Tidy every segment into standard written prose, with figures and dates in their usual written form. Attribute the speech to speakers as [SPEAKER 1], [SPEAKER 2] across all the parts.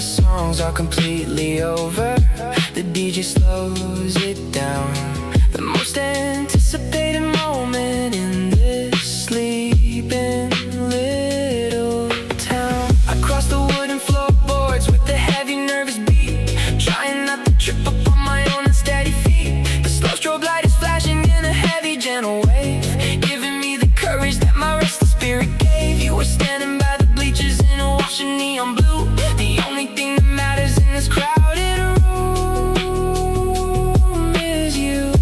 [SPEAKER 1] last songs are completely over, the DJ slows it down. The most anticipated moment in this sleeping little town. I cross the wooden floorboards with the heavy nervous beat, trying not to trip up on my own unsteady feet. The slow strobe light is flashing in a heavy gentle wave, giving me the courage that my restless spirit gave. You were standing by the bleachers in a washing neon blue, the only thing that matters in this crowded room is you.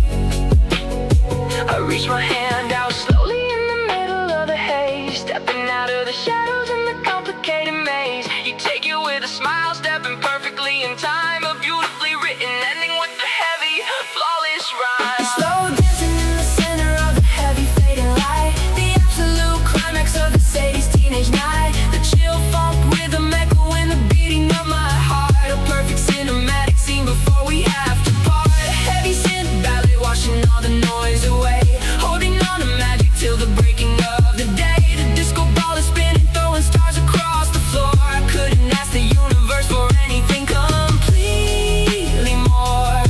[SPEAKER 1] I reach my hand out slowly in the middle of the haze, stepping out of the shadows in the complicated maze. You take it with a smile, stepping perfectly in time, a beautifully written ending with the heavy, flawless rhyme. Slow dancing in the center of the heavy fading light, the absolute climax of the Sadie's teenage night. The chill funk rhythm echo in the beating of my heart, a perfect cinematic scene before we have to part. A heavy synth ballet washing all the noise away, holding on to magic till the breaking of the day. The disco ball is spinning, throwing stars across the floor. I couldn't ask the universe for anything completely more.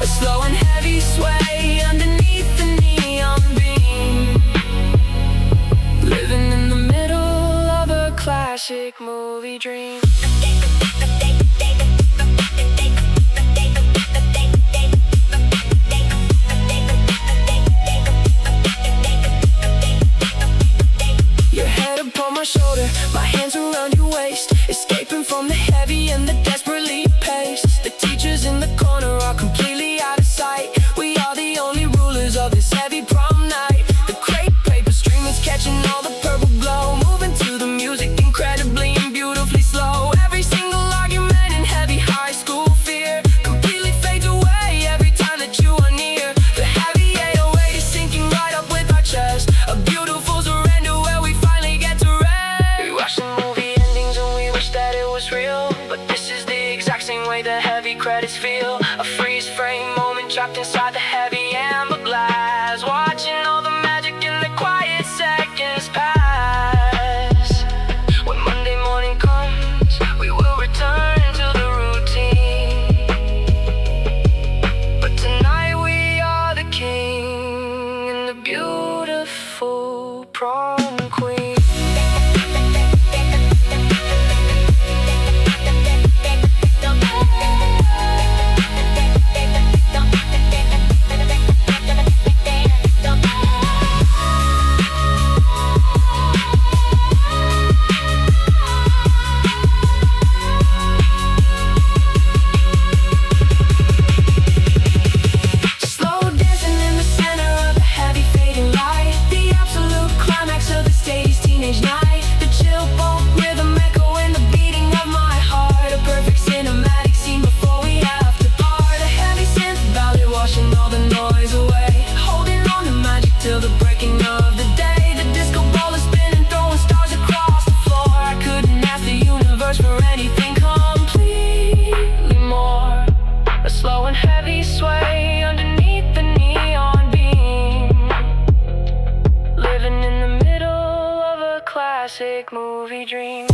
[SPEAKER 1] A slow and heavy sway underneath the neon beam, living in the middle of a classic movie dream. Your head upon my shoulder, my hands around your waist, escaping from the heavy and the desperately paced. The teachers in the corner are completely out of sight. We are the only rulers of this heavy prom night. The crepe paper stream is catching all the purple glow, moving to the music incredibly and beautifully slow. Every single argument and heavy high school fear completely fades away every time that you are near. The heavy 808 is sinking right up with our chest, a beautiful surrender where we finally get to rest. We watch the movie endings and we wish that it was real, but this is the exact same way the heavy credits feel. A freeze frame moment trapped inside the heavy amber glass, watching all the magic in the quiet seconds pass. When Monday morning comes, we will return to the routine, but tonight we are the king and the beautiful prom queen. Slow dancing in the center of the heavy fading light, the absolute climax of the Sadie's teenage night. The chill funk rhythm echo in the beating of my heart, a perfect cinematic scene before we have to part. A heavy synth ballet washing all the noise away, holding on to magic till the breaking of the day. The disco ball is spinning, throwing stars across the floor. I couldn't ask the universe for anything completely more. A slow and heavy sway underneath the neon beam, living in the middle of a classic movie dream.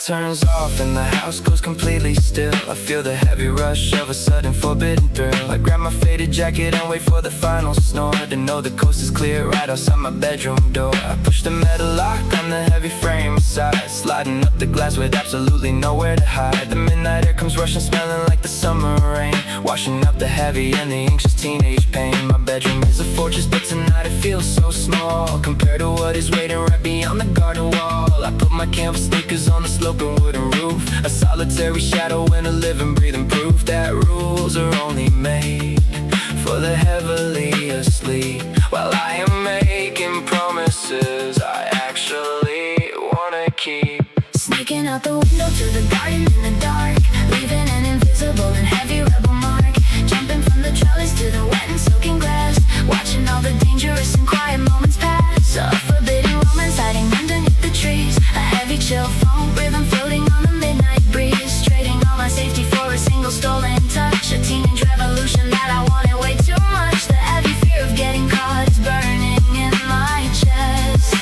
[SPEAKER 1] turns off and the house goes completely still. I feel the heavy rush of a sudden forbidden thrill. I grab my faded jacket and wait for the final snore, to know the coast is clear right outside my bedroom door. I push the metal lock on the heavy frame side, sliding up the glass with absolutely nowhere to hide. The midnight air comes rushing, smelling like the summer rain, washing up the heavy and the anxious teenage pain. My bedroom is a fortress, but tonight it feels so small compared to what is waiting right beyond the garden wall. I put my canvas sneakers on the sloping wooden roof, a solitary shadow in a living, breathing proof that rules are only made for the heavily asleep. While I am making promises I actually wanna keep.
[SPEAKER 2] Sneaking out the window to the garden in the dark, leaving an invisible and heavy rebel mark. Jumping from the trellis to the wet and soaking grass, watching all the dangerous and quiet moments pass. A forbidden romance hiding underneath the trees, a heavy chill phone rhythm floating on the midnight breeze. Trading all my safety for a single stolen touch, a teenage revolution that I wanted way too much. The heavy fear of getting caught is burning in my chest.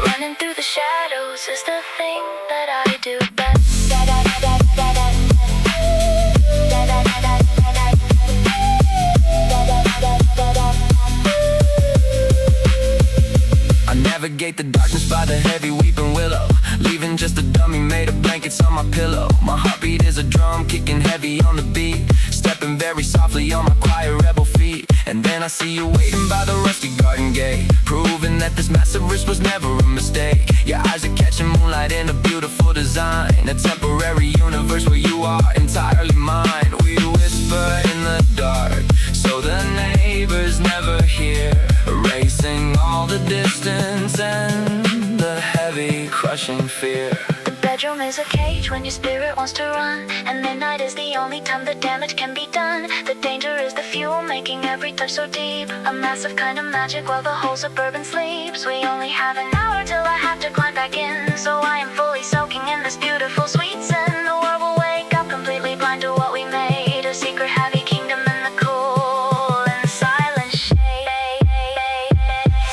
[SPEAKER 2] Running through the shadows is the thing that I do best.
[SPEAKER 1] I navigate the darkness by the heavy weeping willow, leaving just a dummy made of blankets on my pillow. My heartbeat is a drum kicking heavy on the beat, stepping very softly on my quiet rebel feet. And then I see you waiting by the rusty garden gate, proving that this massive risk was never a mistake. Your eyes are catching moonlight in a beautiful design, a temporary universe where you are entirely mine. We whisper in the dark so the neighbors never hear, erasing all the distance and the heavy crushing fear.
[SPEAKER 2] The bedroom is a cage when your spirit wants to run, and midnight is the only time the damage can be done. The danger is the fuel, making every touch so deep, a massive kind of magic while the whole suburban sleeps. We only have an hour till I have to climb back in, so I am fully soaking in this beautiful sweet sin. The world will wake up completely blind to what we made, a secret heavy kingdom in the cool and silent shade.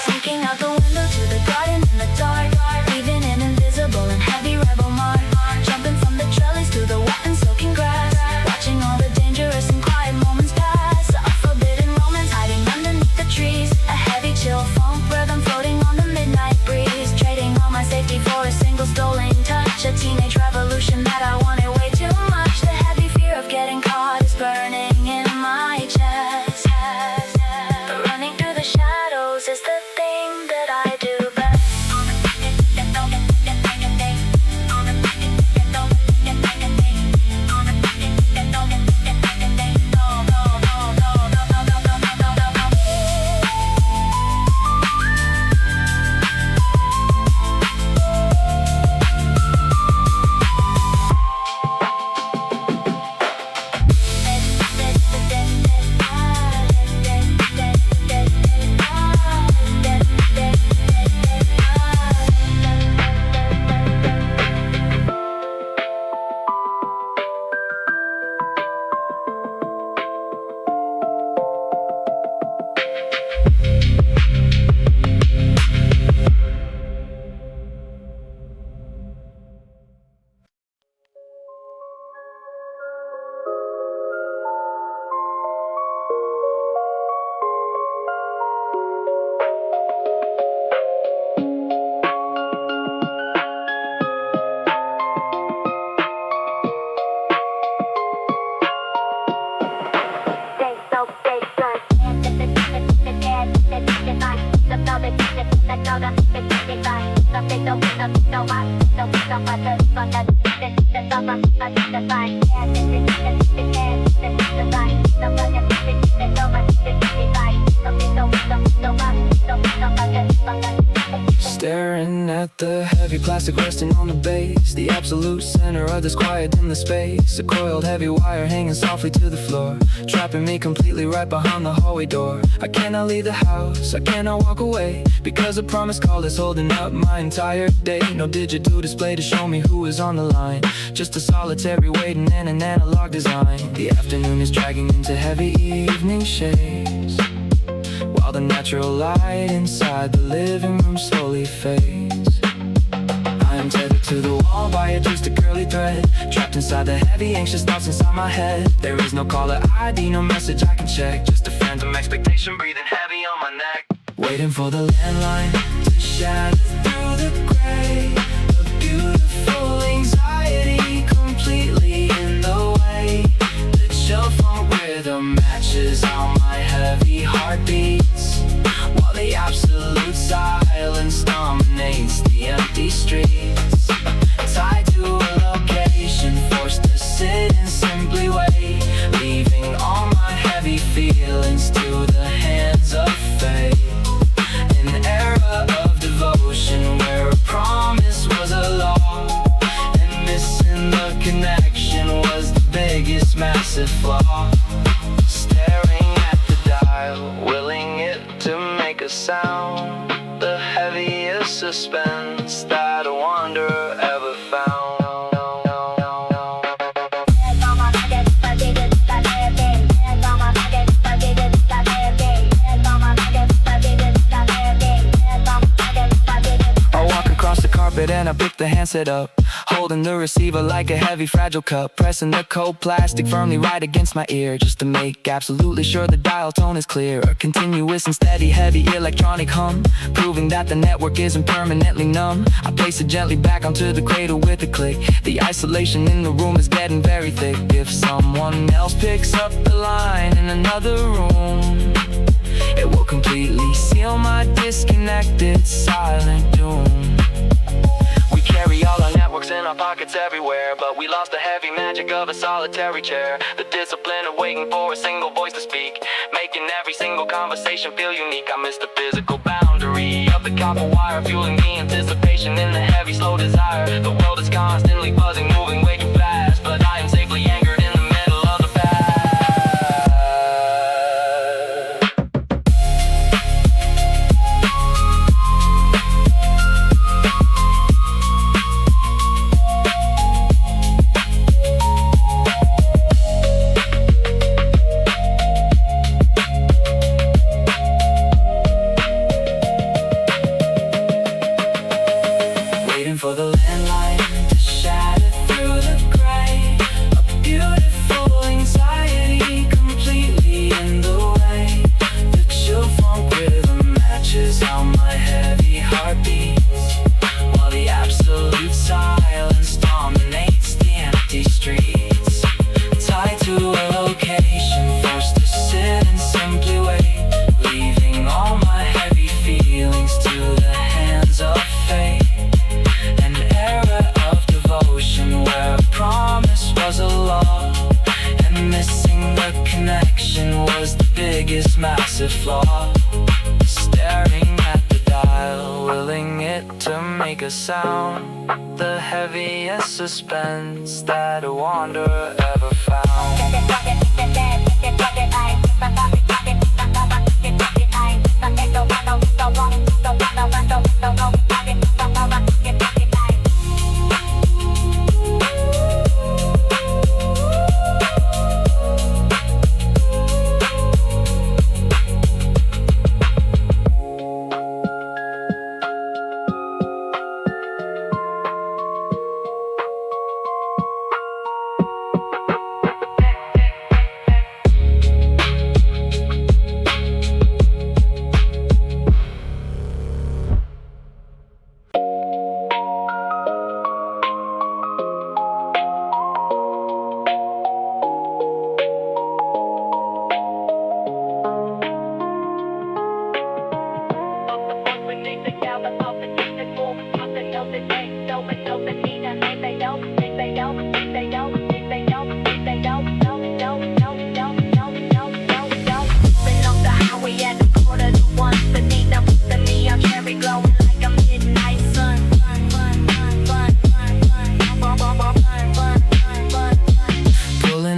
[SPEAKER 2] Sneaking out the window to the garden in the dark, leaving an invisible and heavy rebel mark. Jumping from the trellis to the wet and soaking grass, watching all the dangerous and quiet moments pass. A forbidden romance hiding underneath the trees, a heavy chill funk rhythm floating on the midnight breeze. Trading all my safety for a single stolen touch, a teenage revolution that I wanted way too much. The heavy fear of getting caught is burning in my chest. Running through the shadows is the thing that I do best.
[SPEAKER 1] Staring at the heavy plastic resting on the base, the absolute center of this quiet dimly space. A coiled heavy wire hanging softly to the floor, trapping me completely right behind the hallway door. I cannot leave the house, I cannot walk away, because a promise call is holding up my entire day. No digital display to show me who is on the line, just a solitary waiting in an analog design. The afternoon is dragging into heavy evening shades, while the natural light inside the living room slowly fades. I am tethered to the wall by a twisted curly thread. Trapped inside the heavy, anxious thoughts inside my head. There is no caller ID, no message I can check. Just a phantom expectation breathing heavy on my neck. Waiting for the landline to shatter through the gray. A beautiful anxiety completely in the way. The chillphonk rhythm matches how my heavy heart beats, while the absolute silence dominates the empty streets. Tied to a location, forced to sit and simply wait, leaving all my heavy feelings to the hands of fate. An era of devotion where a promise was a law, and missing the connection was the biggest massive flaw. Staring at the dial, willing it to make a sound, the heaviest suspense that a wanderer ever found. And I pick the handset up, holding the receiver like a heavy fragile cup, pressing the cold plastic firmly right against my ear, just to make absolutely sure the dial tone is clear. A continuous and steady heavy electronic hum, proving that the network isn't permanently numb. I place it gently back onto the cradle with a click. The isolation in the room is getting very thick. If someone else picks up the line in another room, it will completely seal my disconnected silent doom. Carry all our networks in our pockets everywhere, but we lost the heavy magic of a solitary chair. The discipline of waiting for a single voice to speak, making every single conversation feel unique. I miss the physical boundary of the copper wire, fueling the anticipation in the heavy slow desire. The world is constantly buzzing, moving way too fast, but I am safely anchored in the middle of the past. For the landline to shatter through the gray. A beautiful anxiety completely in the way. The chillphonk rhythm matches how my heavy heart beats, while the absolute silence dominates the empty streets. Tied to a location, forced to sit and simply wait, leaving all my heavy feelings to the hands of fate. Where a promise was a law, and missing the connection was the biggest massive flaw. Staring at the dial, willing it to make a sound, the heaviest suspense that a wanderer ever found.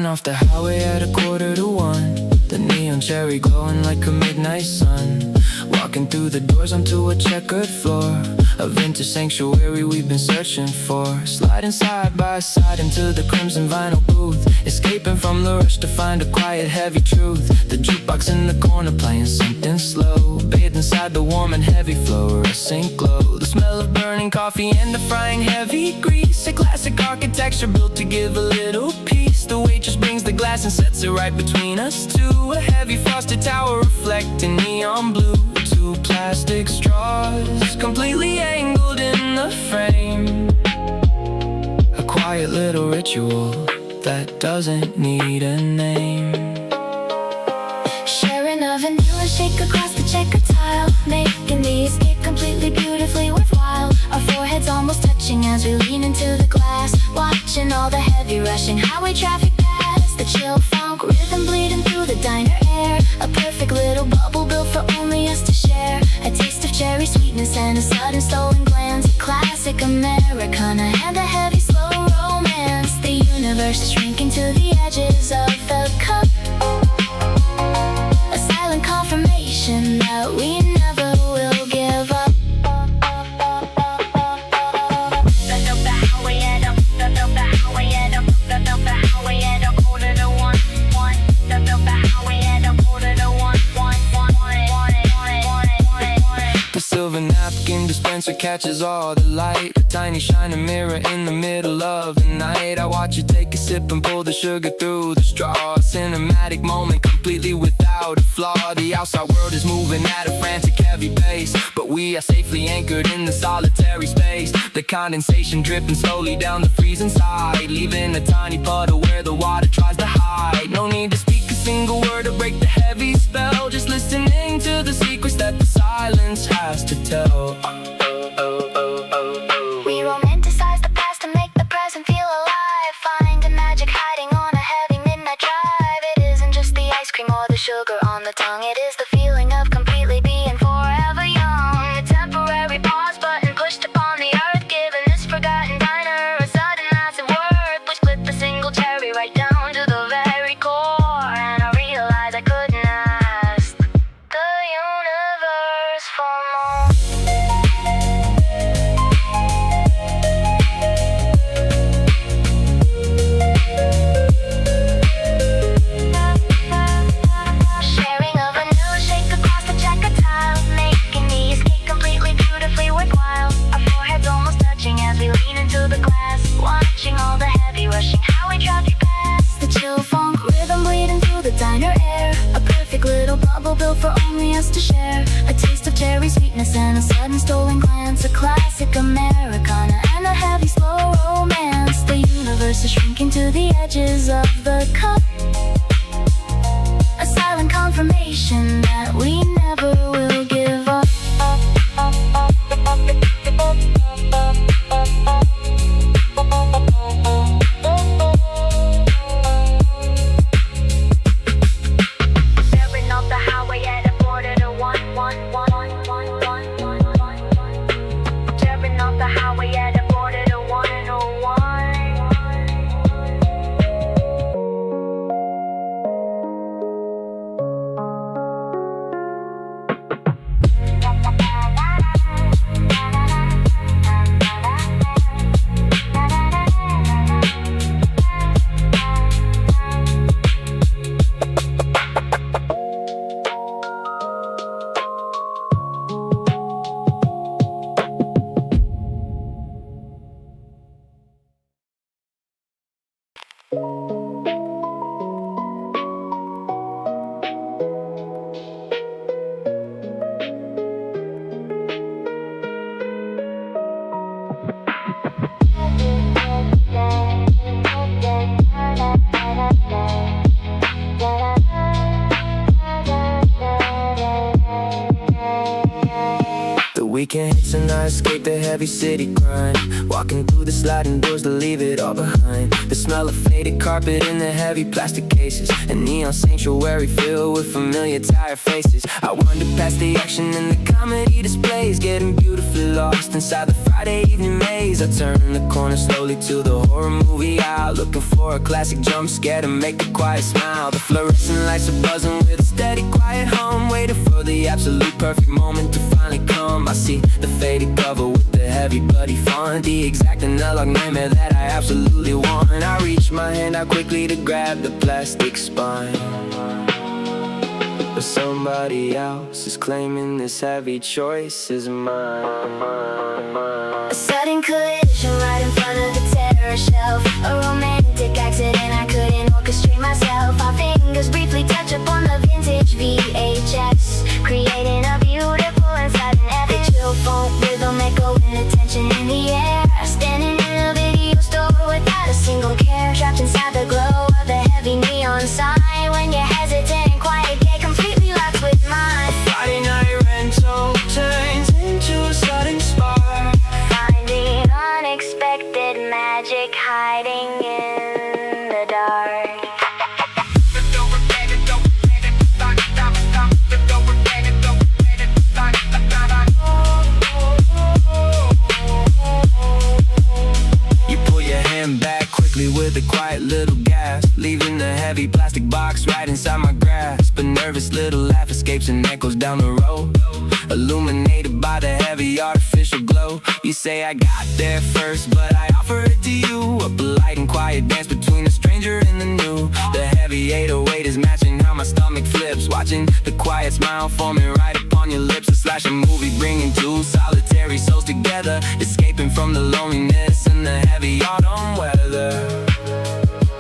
[SPEAKER 1] Off the highway at 1:45, the neon cherry glowing like a midnight sun. Walking through the doors onto a checkered floor, a vintage sanctuary we've been searching for. Sliding side by side into the crimson vinyl booth, escaping from the rush to find a quiet heavy truth. The jukebox in the corner playing something slow, bathed inside the warm and heavy fluorescent glow. The smell of burning Morning coffee and the frying heavy grease. A classic architecture built to give a little peace. The waitress brings the glass and sets it right between us two. A heavy frosted tower reflecting neon blue. Two plastic straws completely angled in the frame. A quiet little ritual that doesn't need a name.
[SPEAKER 2] Sharing a vanilla shake across the checkered tile, making the escape completely beautifully worthwhile. Our foreheads almost touching as we lean into the glass, watching all the heavy rushing highway traffic pass. The chill funk rhythm bleeding through the diner air. A perfect little bubble built for only us to share. A taste of cherry sweetness and a sudden stolen glance. A classic Americana and a heavy slow romance. The universe is shrinking to the edges of the cup. A silent confirmation that we never will give up.
[SPEAKER 1] The silver napkin dispenser catches all the light. A tiny shining mirror in the middle of the night. I watch you take a sip and pull the sugar through the straw. A cinematic moment completely without a flaw. The outside world is moving at a frantic heavy pace, but we are safely anchored in the solitary space. The condensation dripping slowly down the freezing side, leaving a tiny puddle where the water tries to hide. No need to speak a single word to break the heavy spell. Just listening to the secrets that the silence has to tell.
[SPEAKER 2] We romanticize the past to make the present feel alive. Finding magic hiding on a heavy midnight drive. It isn't just the ice cream or the sugar on the tongue. It is the feeling of completely being forever young. A temporary pause button pushed upon the earth, giving this forgotten diner a sudden massive worth. We split the single cherry right down to the very core, and I realized I couldn't ask the universe for more. Sharing a vanilla shake across the checkered tile, making the escape completely beautifully worthwhile. Our foreheads almost touching as we lean into the glass, watching all the heavy rushing highway traffic pass. The chill funk rhythm bleeding through the diner air. A perfect little bubble built for only us to share. A taste of cherry sweetness and a sudden stolen glance. A classic Americana and a heavy slow romance. The universe is shrinking to the edges of the cup. A silent confirmation that we never will give up. Staring off the highway at a quarter to one. Staring off the highway at a quarter to 1:01.
[SPEAKER 1] Weekend hits and I escape the heavy city grind, walking through the sliding doors to leave it all behind. The smell of faded carpet in the heavy plastic cases, a neon sanctuary filled with familiar tired faces. I wander past the action and the comedy displays, getting beautifully lost inside the Friday evening maze. I turn the corner slowly to the horror movie aisle, looking for a classic jump scare to make a quiet smile. The fluorescent lights are buzzing with a steady quiet hum, waiting for the absolute perfect moment to finally come. I see the faded cover with the heavy bloody font, the exact analog nightmare that I absolutely want. And I reach my hand out quickly to grab the plastic spine. but somebody else is claiming this heavy choice is mine.
[SPEAKER 2] A sudden collision right in front of the terrace shelf. A romantic accident, I couldn't orchestrate myself. Our fingers briefly touch upon the vintage VHS, creating a beautiful and sudden epic chillphonk rhythm echoing the tension in the air. Standing in a video store without a single care, trapped inside the glow of the heavy neon sign. When you're hesitant and quiet, get completely locked with mine.
[SPEAKER 1] A Friday night rental turns into a sudden spark,
[SPEAKER 2] Finding unexpected magic hiding in the dark.
[SPEAKER 1] you pull your hand back quickly with a quiet little gasp, leaving the heavy plastic box right inside my grasp. A nervous little laugh escapes and echoes down the road, illuminated by the heavy artificial glow. You say I got there first, but I offer it to you. A polite and quiet dance between a stranger and the new. The heavy 808 is matching how my stomach flips, watching the quiet smile forming right upon your lips. A slash movie bringing two solitary souls together, escaping from the loneliness and the heavy autumn weather.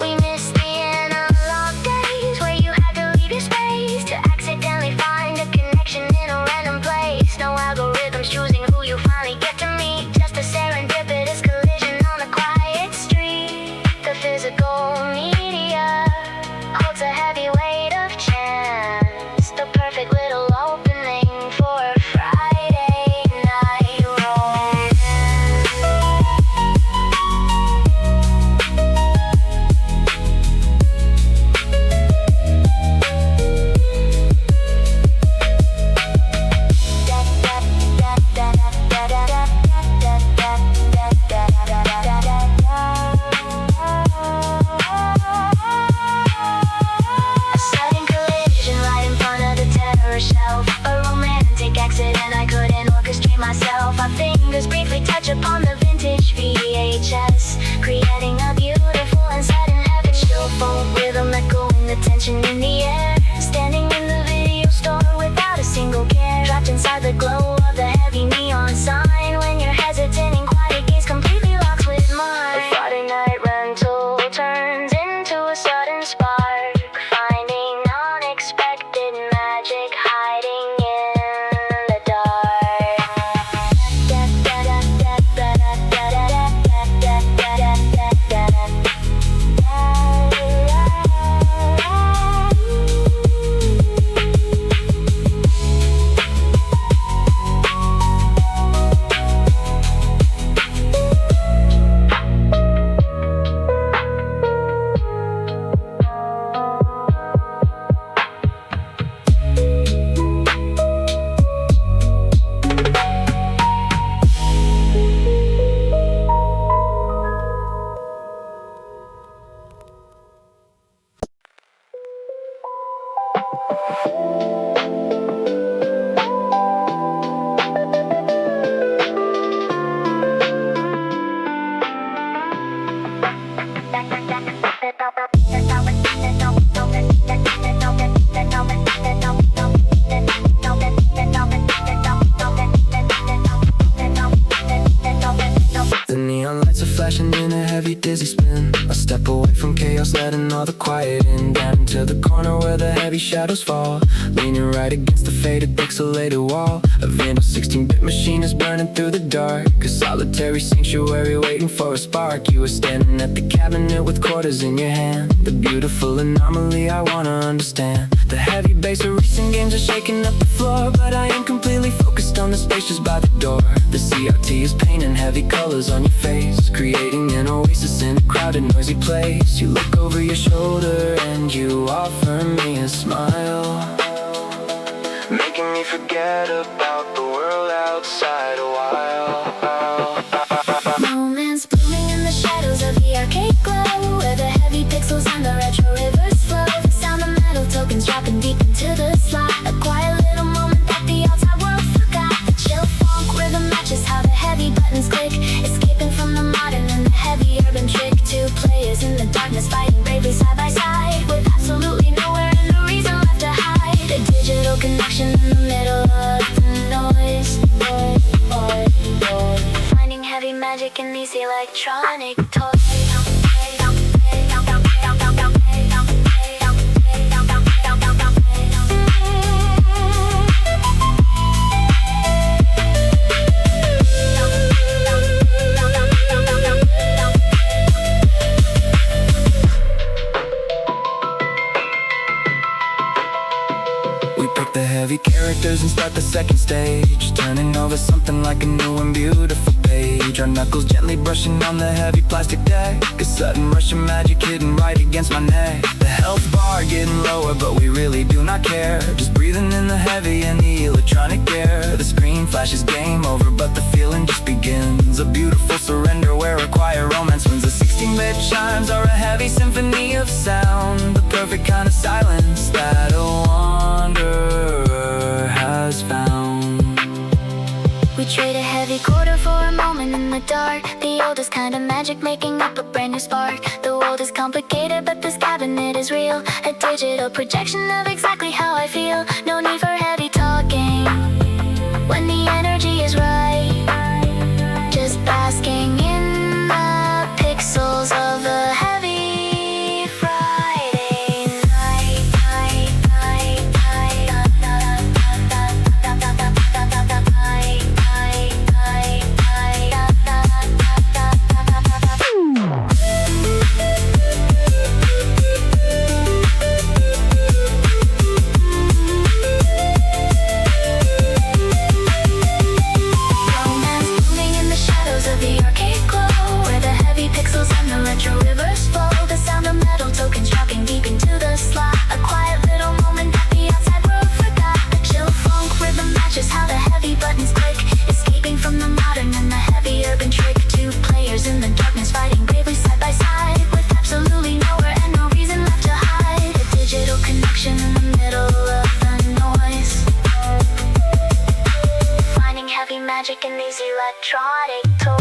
[SPEAKER 2] We miss the analog days where you had to leave your space to accidentally find a connection in a random place. No algorithms choosing who you finally get to meet, just a serendipitous collision on a quiet street. The physical media holds a heavy weight of chance, the perfect little opening for a Friday night romance. A sudden collision right in front of the terrace shelf. A romantic accident, I couldn't orchestrate myself. Our fingers briefly touch upon the vintage VHS, creating a beautiful and sudden epic chillphonk rhythm echoing the tension in the air. Standing in the video store without a single care, trapped inside the glow of the heavy neon sign. When you're hesitant and quiet, gaze completely locked with mine. A Friday night rental turns into a sudden spark, finding unexpected magic hiding in the
[SPEAKER 1] The neon lights are flashing in a heavy dizzy spin. I step away from chaos, letting all the quiet in. Down into the corner where the heavy shadows fall, leaning right against the faded pixelated wall. A Vandal 16-bit machine is burning through the dark, a solitary sanctuary waiting for a spark. You were standing at the cabinet with quarters in your hand, the beautiful anomaly I wanna understand. The heavy bass of recent games are shaking up the floor, but I am completely focused on the space just by the door. The CRT is painting heavy colors on your face, creating an oasis in a crowded, noisy place. You look over your shoulder and you offer me a smile, making me forget about the world outside a while.
[SPEAKER 2] Moments blooming in the shadows of the arcade glow, where the heavy pixels and the retro rivers flow. The sound of metal tokens dropping deep into the slot, a quiet little moment that the outside world forgot. The chill funk rhythm matches how the heavy buttons click, escaping from the modern and the heavy urban trick. Two players in the darkness fighting bravely side by side, with absolutely nowhere and no reason left to hide. A digital these electronic toys.
[SPEAKER 1] The heavy characters and start the second stage, turning over something like a new and beautiful page. Our knuckles gently brushing on the heavy plastic deck, a sudden rush of magic hitting right against my neck. The health bar getting lower, but we really do not care, just breathing in the heavy and the electronic air. The screen flashes game over, but the feeling just begins. A beautiful surrender where a quiet romance wins. The 16-bit chimes are a heavy symphony of sound, the perfect kind of silence that a wanderer has found.
[SPEAKER 2] We trade a heavy quarter for a moment in the dark, the oldest kind of magic making up a brand new spark. The world is complicated, but this cabinet is real, a digital projection of exactly how I feel. No need for heavy talking when the energy is right, just basking in the pixels of a heavy Friday night. Magic in these electronic toys.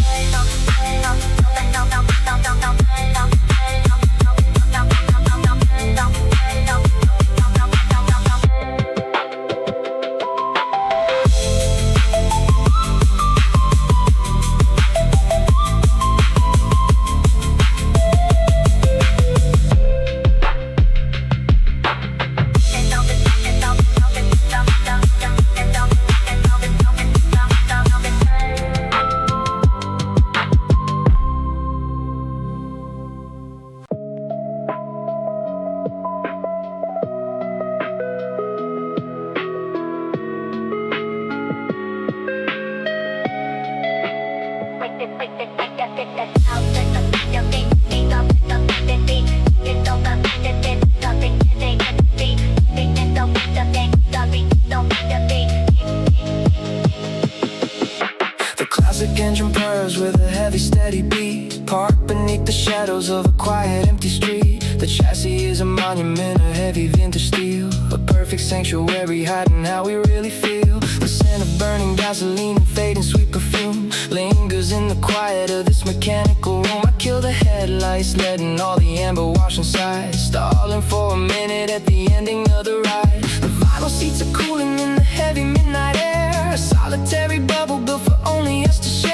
[SPEAKER 1] The classic engine purrs with a heavy steady beat, parked beneath the shadows of a quiet empty street. The chassis is a monument of heavy vintage steel, a perfect sanctuary hiding how we really feel. The scent of burning gasoline and fading sweet perfume lingers in the quiet of this mechanical room. I kill the headlights, letting all the amber wash inside, stalling for a minute at the ending of the ride. The vinyl seats are cooling in the heavy midnight air, a solitary bubble built for only us to share.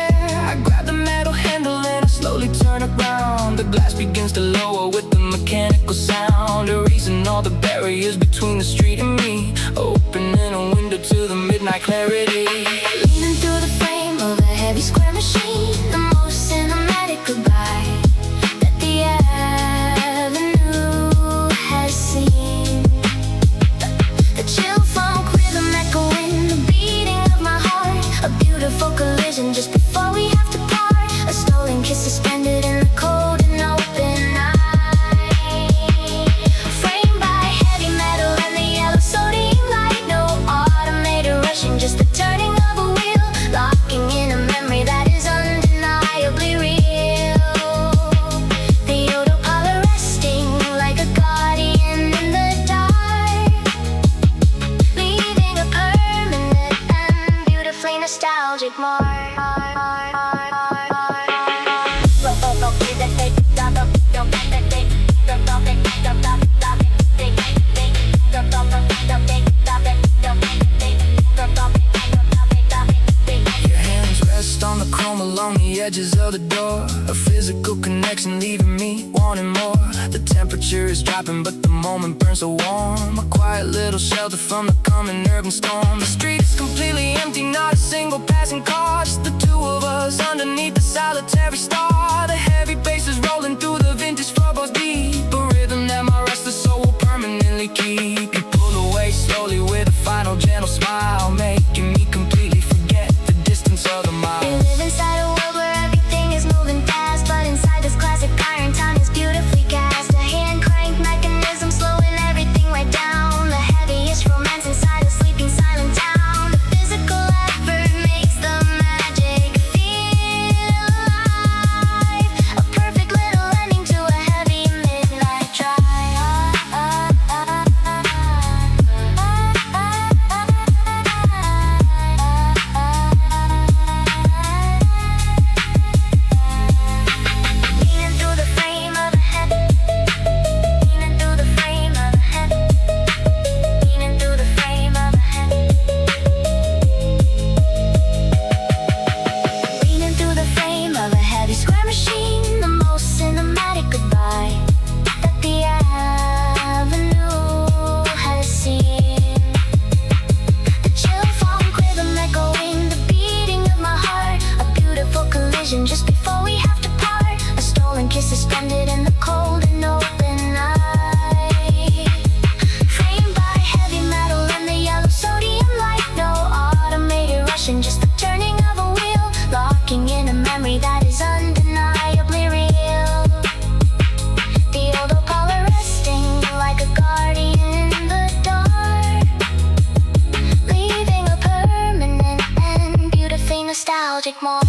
[SPEAKER 1] I grab the metal handle and I slowly turn around. The glass begins to lower with the mechanical sound, erasing all the barriers between the street and me, opening a window to the midnight clarity.
[SPEAKER 2] Leaning through the frame of a heavy square machine, the most cinematic goodbye that the avenue has seen. The chill funk rhythm echoing the beating of my heart, a beautiful collision just before we have to part, a stolen kiss suspended in the cold and open night. Framed by heavy metal and the yellow sodium light, no automated rushing, just the turning of a wheel, locking in a memory that is undeniably real. The autopilot resting like a guardian in the dark, leaving a permanent and beautifully nostalgic mark.
[SPEAKER 1] Your hands rest on the chrome along the edges of the door, is dropping, but the moment burns so warm. A quiet little shelter from the coming urban storm. The street is completely empty, not a single passing car. Just the two of us underneath the solitary star. The heavy bass is rolling through the vintage floorboards deep. A rhythm that my restless soul will permanently keep. You pull away slowly with a final gentle smile, making me completely forget the distance of the miles.
[SPEAKER 2] We live inside a world where everything is moving fast, but inside this classic iron town is beautifully cast. A hand crank mechanism slowing everything right down. The heaviest romance inside a sleeping silent town. The physical effort makes the magic feel alive. A perfect little ending to a heavy midnight drive. Leaning through the frame of a head, leaning through the frame of a head, leaning through the frame of a head, leaning through the frame of a heavy square machine. The most cinematic goodbye that the avenue has seen. The chillphonk rhythm echoing the beating of my heart. A beautiful collision just before we have to part. A stolen kiss suspended in the cold and open night. Framed by heavy metal and the yellow sodium light. No automated rushing, just the turning of a wheel. Locking in a memory that is undeniably real. The old Opala resting like a guardian in the dark, leaving a permanent and beautifully nostalgic mark.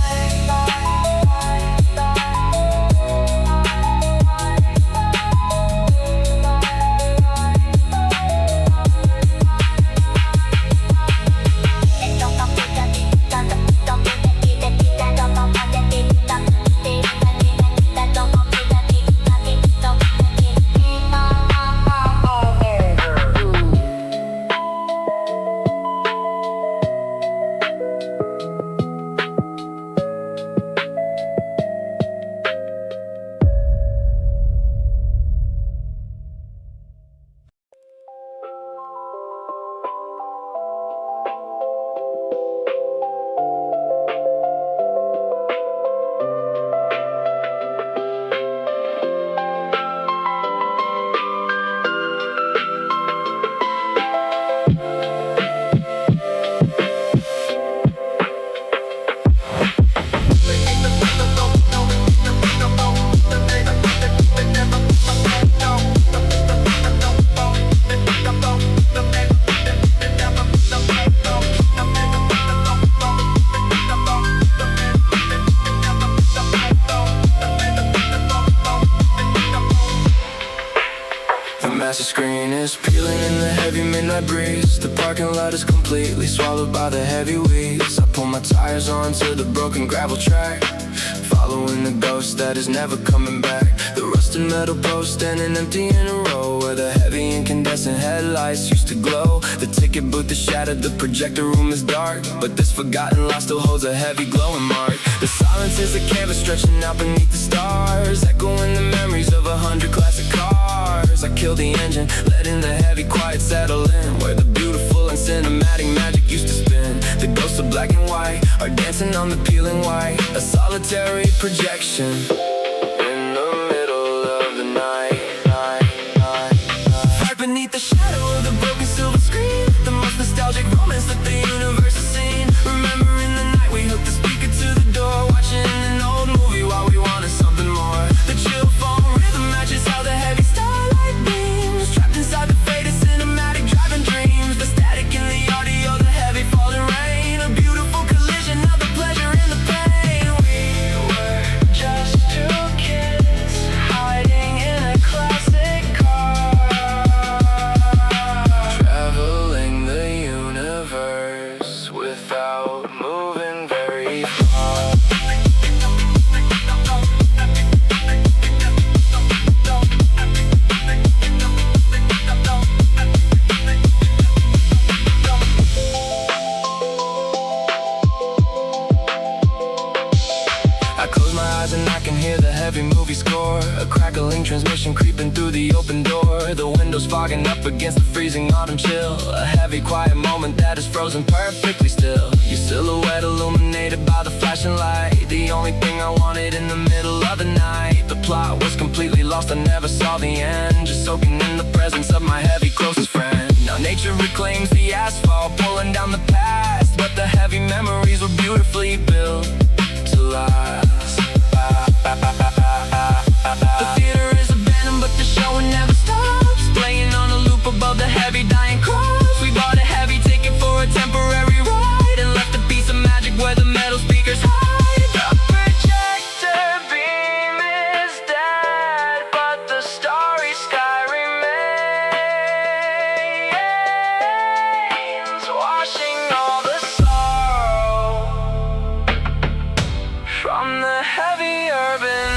[SPEAKER 1] The massive screen is peeling in the heavy midnight breeze. The parking lot is completely swallowed by the heavy weeds. I pull my tires onto the broken gravel track, following the ghost that is never coming back. The rusted metal post standing empty in a row, where the heavy incandescent headlights used to glow. The ticket booth is shattered, the projector room is dark, but this forgotten lot still holds a heavy glowing mark. The silence is a canvas stretching out beneath the stars, echoing the memories of 100 classic cars. I kill the engine, letting the heavy quiet settle in, where the beautiful and cinematic magic used to spin. The ghosts of black and white are dancing on the peeling white, a solitary projection in the middle of the night. Right beneath the shadow of the broken silver screen, the most nostalgic romance that the universe has seen. Remembering the night we hooked the speaker to the door, watching an old movie while we wanted something more. The chill phone rhythm matches how the heavy starlight beams, trapped inside the faded cinematic driving dreams. The static in the audio, the heavy falling rain, a beautiful collision of the pleasure and the pain. We were just two kids hiding in a classic car, traveling the universe without moving very far. I close my eyes and I can hear the heavy movie score, a crackling transmission creeping through the open door. fogging up against the freezing autumn chill. A heavy quiet moment that is frozen perfectly still. Your silhouette illuminated by the flashing light. The only thing I wanted in the middle of the night. The plot was completely lost, I never saw the end. Just soaking in the presence of my heavy closest friend. Now nature reclaims the asphalt, pulling down the past, but the heavy memories were beautifully built to last. The theater is abandoned, but the show never stops, playing on a loop above the heavy dying cross. We bought a heavy ticket for a temporary ride, and left a piece of magic where the metal speakers hide. The projector beam is dead, but the starry sky remains, washing all the sorrow from the heavy urban.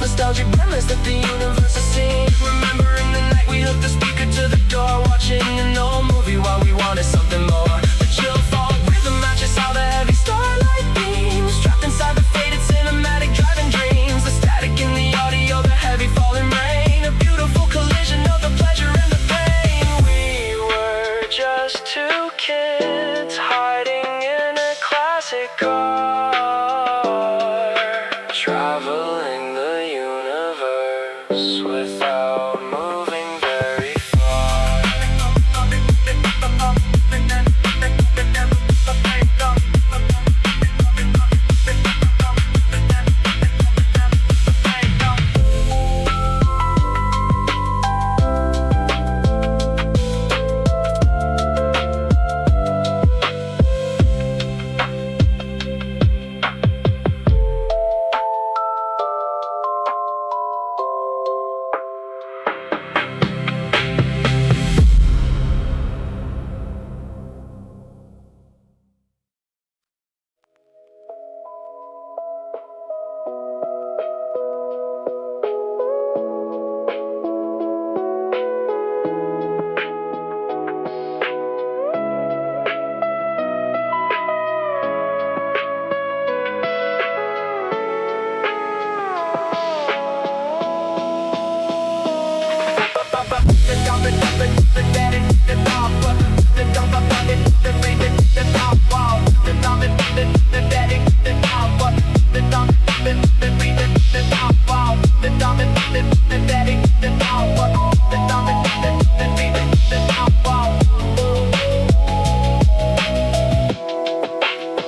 [SPEAKER 1] Nostalgic memories that the universe has seen. Remembering the night we hooked the speaker to the door, watching an old movie while we wanted something more. The chill fog rhythm matches how the heavy starlight beams, trapped inside the faded cinematic driving dreams. The static in the audio, the heavy falling rain, a beautiful collision of the pleasure and the pain. We were just two kids hiding in a classic car, traveling the universe without moving very far.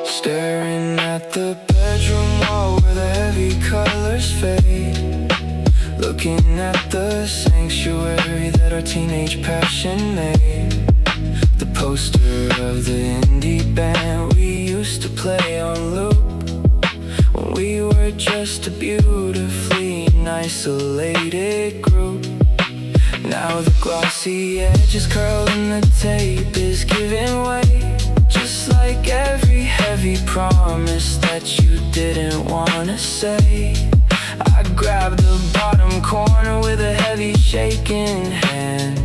[SPEAKER 1] Staring at the bedroom wall where the heavy colors fade, looking at the sanctuary that our teenage passion made. The poster of the indie band we used to play on loop when we were just a beautifully isolated group. Now the glossy edges curl and the tape is giving way, just like every heavy promise that you didn't wanna say. I grabbed the bottom corner with a heavy shaking hand,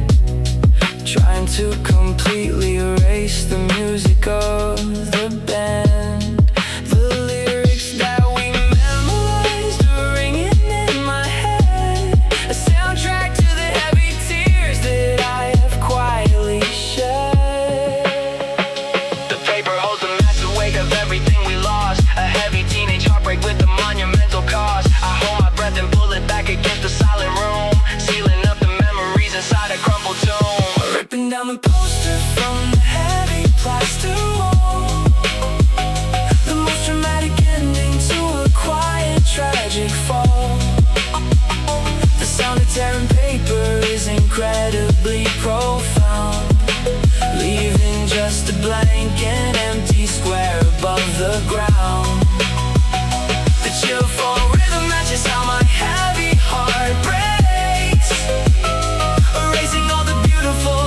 [SPEAKER 1] trying to completely erase the music of the band. The lyrics that we memorized are ringing in my head, a soundtrack to the heavy tears that I have quietly shed. The paper holds the massive weight of everything we lost, a heavy teenage heartbreak with the monumental cost. I hold my breath and pull it back against the silent room, sealing up the memories inside a crumbled tomb. Ripping down the poster from the heavy plaster wall, the most dramatic ending to a quiet, tragic fall. The sound of tearing paper is incredibly profound, leaving just a blank and empty square above the ground. The chill for rhythm matches how my heavy heart breaks, erasing all the beautiful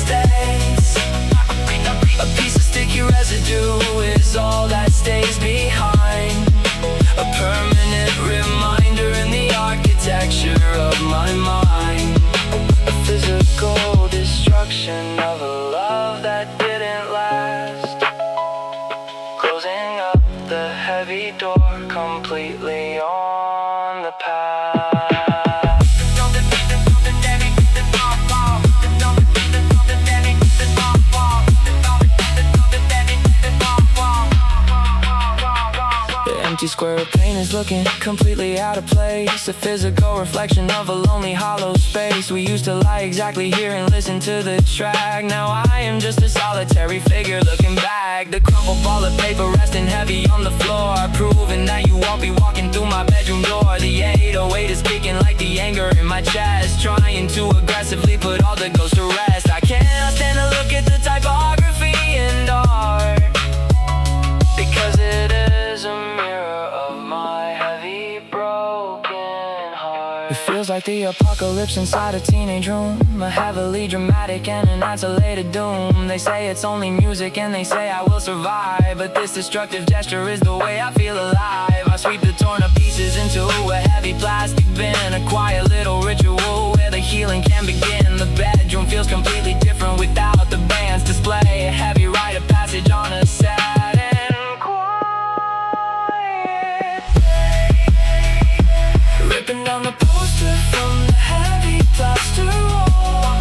[SPEAKER 1] mistakes. A piece of sticky residue is all that stays behind. A permanent reminder in the architecture of my mind. A physical destruction of a love that didn't last. Closing up the heavy door completely on the path. Empty square of paint is looking completely out of place. A physical reflection of a lonely hollow space. We used to lie exactly here and listen to the track. Now I am just a solitary figure looking back. The crumpled ball of paper resting heavy on the floor, proving that you won't be walking through my bedroom door. The 808 is kicking like the anger in my chest, trying to aggressively put all the ghosts to rest. I cannot stand to look at the typography and art, because it is a mirror of my heavy broken heart. It feels like the apocalypse inside a teenage room, a heavily dramatic and an isolated doom. They say it's only music and they say I will survive, but this destructive gesture is the way I feel alive. I sweep the torn up pieces into a heavy plastic bin, a quiet little ritual where the healing can begin. The bedroom feels completely different without the band's display. A heavy rite of passage on a sad and quiet day. Ripping down the poster from the heavy plaster wall.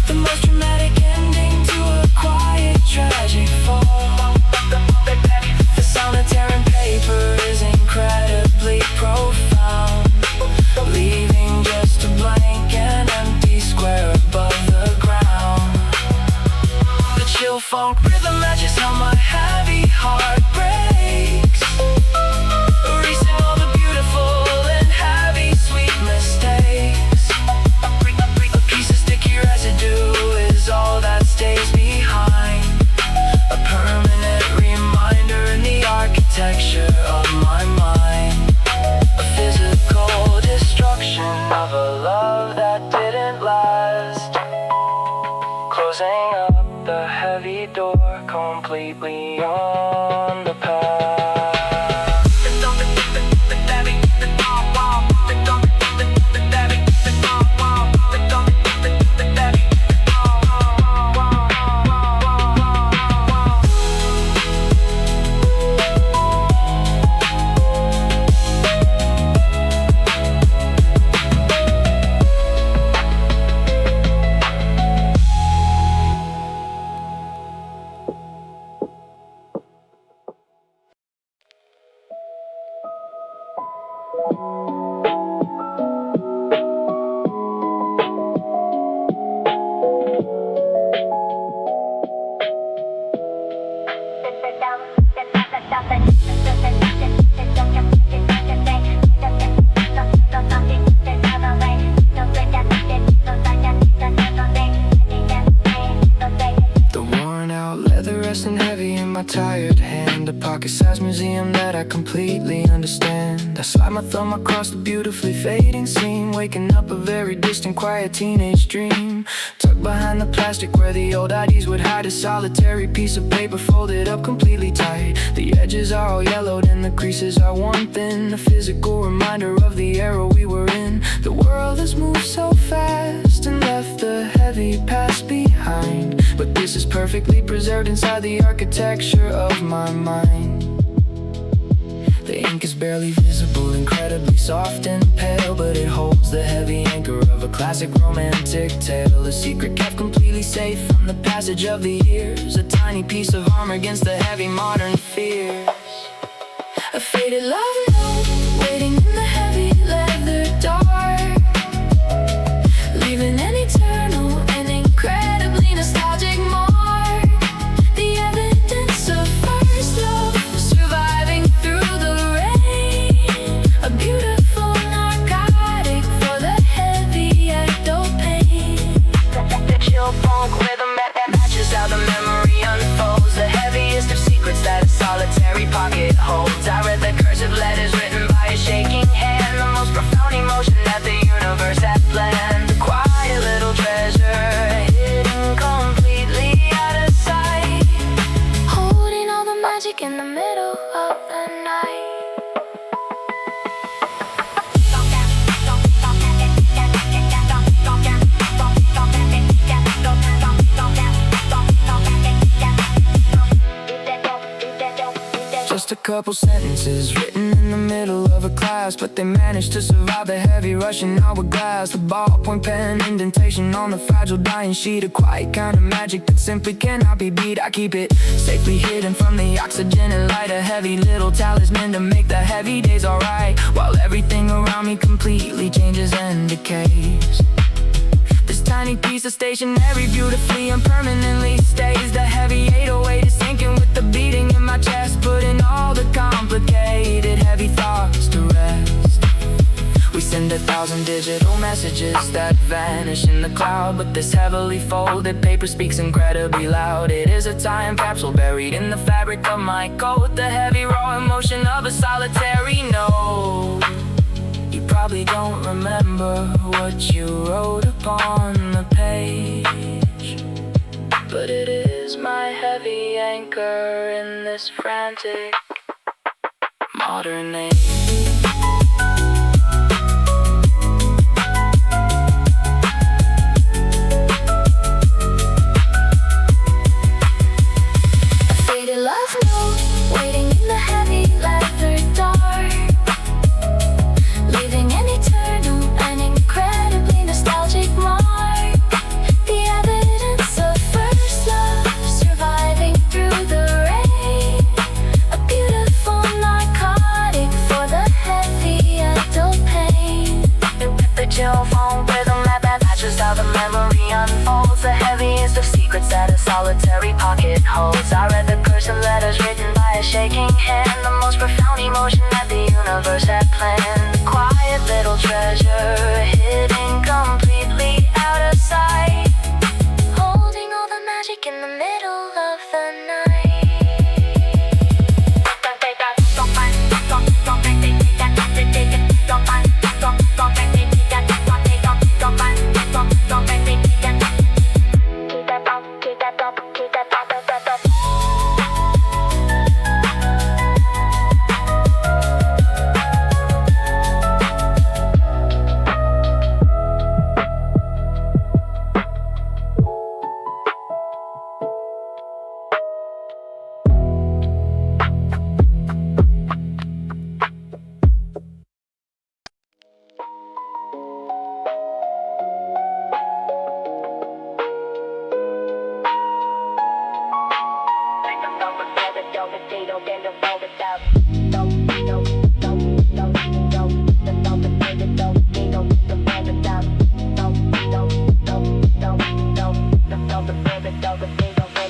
[SPEAKER 1] The most dramatic ending to a quiet, tragic fall. The sound of tearing paper is incredibly profound, leaving just a blank and empty square above the ground. The chill funk rhythm matches how my heavy heart breaks, erasing all the beautiful and heavy sweet mistakes. A piece of sticky residue is all that stays behind. A permanent reminder in the architecture of my mind. A physical destruction of a love that didn't last. Closing up the heavy door completely on the path. Tired hand, a pocket-sized museum that I completely understand. I slide my thumb across the beautifully fading scene, waking up a very distant, quiet teenage dream. Tucked behind the plastic where the old IDs would hide, a solitary piece of paper folded up completely tight. The edges are all yellowed and the creases are worn thin, a physical reminder of the era we were in. The world has moved so fast and left the heavy past behind, but this is perfectly preserved inside the architecture of my mind. The ink is barely visible, incredibly soft and pale, but it holds the heavy anchor of a classic romantic tale. A secret kept completely safe from the passage of the years, a tiny piece of armor against the heavy modern fears. A faded love note waiting in the heavy leather dark, leaving an eternal and incredibly nostalgic mark. The evidence of first love surviving through the rain, a beautiful narcotic for the heavy ecto pain. The chillphonk rhythm that matches how the memory unfolds, the heaviest of secrets that a solitary pocket holds. I read the cursive letters written by a shaking hand, the most profound emotion that the universe had planned. A quiet little treasure hidden lost a couple sentences written in the middle of a class, but they managed to survive the heavy rushing hourglass. The ballpoint pen indentation on the fragile dying sheet, a quiet kind of magic that simply cannot be beat. I keep it safely hidden from the oxygen and light, a heavy little talisman to make the heavy days alright, while everything around me completely changes and decays. This tiny piece of stationery beautifully and permanently stays. The heavy 808 is sinking with the beating in my chest, putting all the complicated heavy thoughts to rest. We send 1,000 digital messages that vanish in the cloud, but this heavily folded paper speaks incredibly loud. It is a time capsule buried in the fabric of my coat, the heavy raw emotion of a solitary note. You probably don't remember what you wrote upon the page, but it is my heavy anchor in this frantic modern age.
[SPEAKER 2] Love note waiting in the heavy leather door, leaving an eternal and incredibly nostalgic mark. The evidence of first love surviving through the rain, a beautiful narcotic for the heavy adult pain. The chillphonk rhythm that matches how the memory unfolds, the heaviest of secrets that a solitary pocket holds. I read the cursive letters written by a shaking hand, the most profound emotion that the universe had planned. A quiet little treasure hidden completely out of sight, holding all the magic in the middle of the night.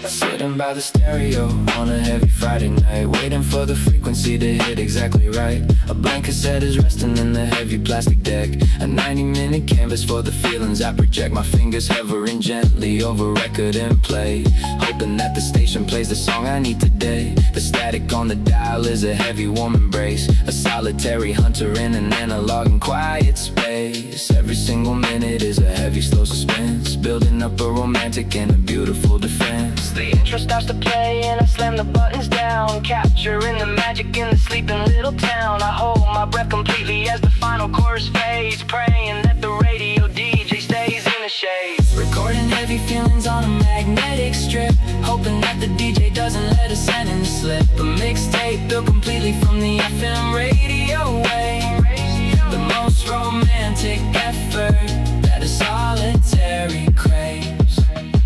[SPEAKER 1] Sitting by the stereo on a heavy Friday night, waiting for the frequency to hit exactly right. A blank cassette is resting in the heavy plastic deck, a 90-minute canvas for the feelings I project. My fingers hovering gently over record and play, hoping that the station plays the song I need today. The static on the dial is a heavy warm embrace, a solitary hunter in an analog and quiet space. Every single minute is a heavy slow suspense, building up a romantic and a beautiful defense. The intro starts to play and I slam the buttons down, capturing the magic in the sleeping little town. I hold my breath completely as the final chorus fades, praying that the radio DJ stays in the shades. Recording heavy feelings on a magnetic strip, hoping that the DJ doesn't let a sentence slip. A mixtape built completely from the FM radio wave, the most romantic effort that a solitary craves.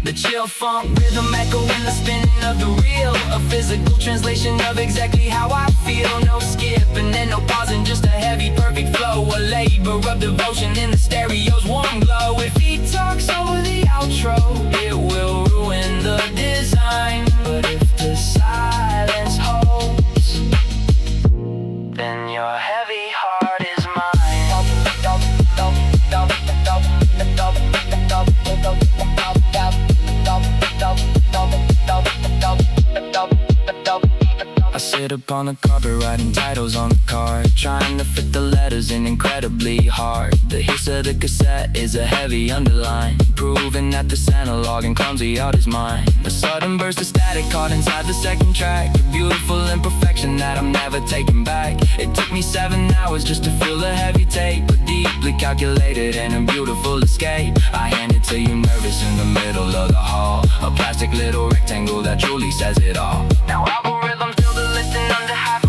[SPEAKER 1] The chillphonk rhythm echoing the spinning of the reel, a physical translation of exactly how I feel. No skipping and no pausing, just a heavy perfect flow, a labor of devotion in the stereo's warm glow. If he talks over the outro, it will ruin the design, but if the silence holds, then your heavy heart is mine. I sit upon the carpet writing titles on the card, trying to fit the letters in incredibly hard. The hiss of the cassette is a heavy underline, proving that this analog and clumsy art is mine. A sudden burst of static caught inside the second track, a beautiful imperfection that I'm never taking back. It took me 7 hours just to feel the heavy tape, but deeply calculated and a beautiful escape. I hand it to you nervous in the middle of the hall, a plastic little rectangle that truly says it all. Now algorithms build a listing under half a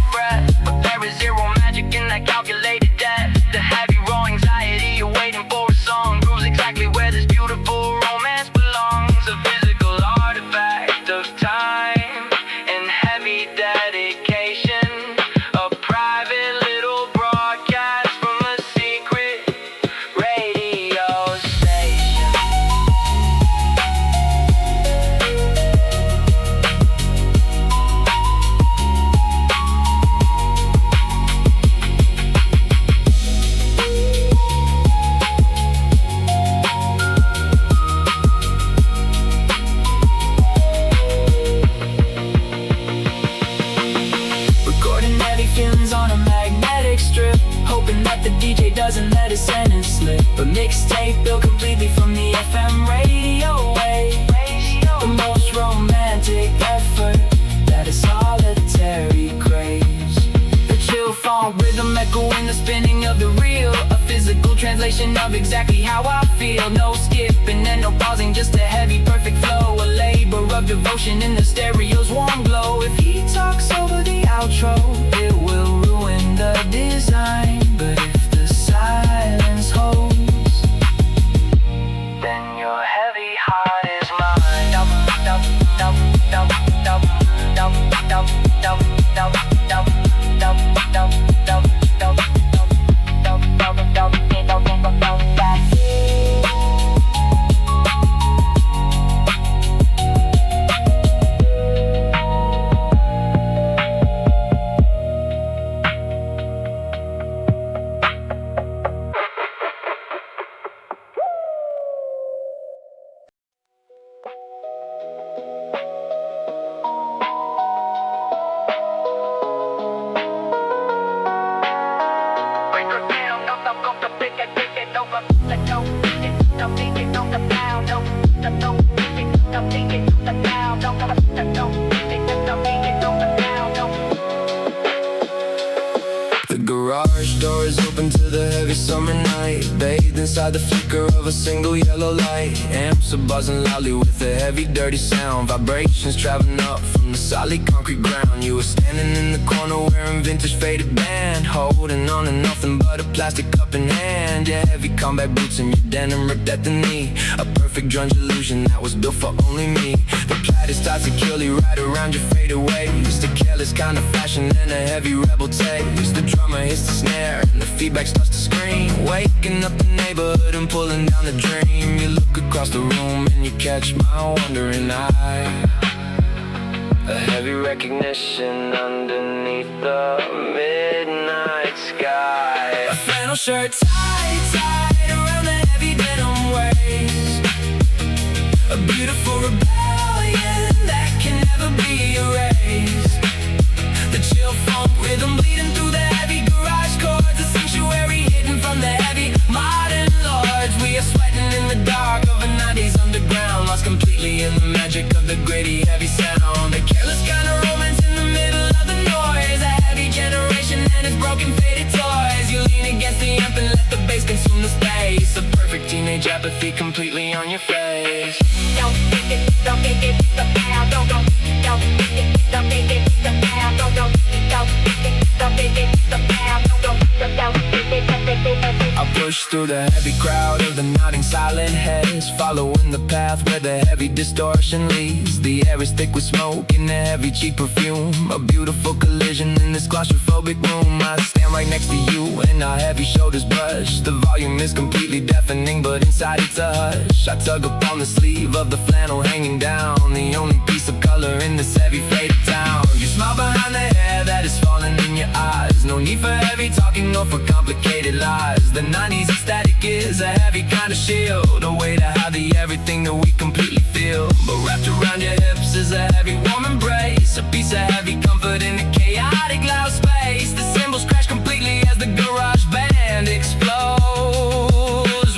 [SPEAKER 1] But mixtape built completely from the FM radio wave. The most romantic effort that a solitary craves. The chill funk rhythm echoing the spinning of the reel, a physical translation of exactly how I feel. No skipping and no pausing, just a heavy perfect flow, a labor of devotion in the stereo's warm glow. If he talks over the outro, it will ruin the design. But if the silence holds, then your heavy heart is mine. The garage door is open to the heavy summer night, bathed inside the flicker of a single yellow light. Amps are buzzing loudly with a heavy dirty sound, vibrations traveling up from the solid concrete ground. You were standing in the corner wearing vintage faded band, holding on to nothing but a plastic cup in hand. Your heavy combat boots and your denim ripped at the knee, a perfect grunge illusion that was built for only me. The plaid is tied securely right around your faded waist, a careless kind of fashion and a heavy rebel taste. The drummer hits the snare and the feedback starts to scream, waking up the neighborhood and pulling down the dream. You look across the room and you catch my wandering eye, a heavy recognition underneath the midnight sky. A flannel shirt tied around the heavy denim waist, a beautiful rebellion that can never be erased. The chill funk rhythm bleeding through the heavy garage chords, a sanctuary hidden from the heavy modern lords. We are sweating in the dark of a 90s underground, lost completely in the magic of the gritty heavy sound. A careless kind of romance in the middle of the noise, a heavy generation and its broken faded toys. You lean against the amp and let the bass consume the space, a perfect teenage apathy completely on your face. Don't think it, don't think it, the pound, don't go. Don't think it, don't think it, the pound, don't go. Don't think it, don't think it, the pound, don't go. Don't think it, don't think it. I push through the heavy crowd of the nodding silent heads, following the path where the heavy distortion leads. The air is thick with smoke and the heavy cheap perfume, a beautiful collision in this claustrophobic room. I stand right next to you and our heavy shoulders brush. The volume is completely deafening, but inside it's a hush. I tug upon the sleeve of the flannel hanging down, the only piece of color in this heavy faded town. You smile behind the hair that is falling in your eyes, no need for heavy talking or for complicated lies. The 90s aesthetic is a heavy kind of shield, a way to hide the everything that we completely feel. But wrapped around your hips is a heavy warm embrace, a piece of heavy comfort in a chaotic loud space. The cymbals crash completely as the garage band explodes.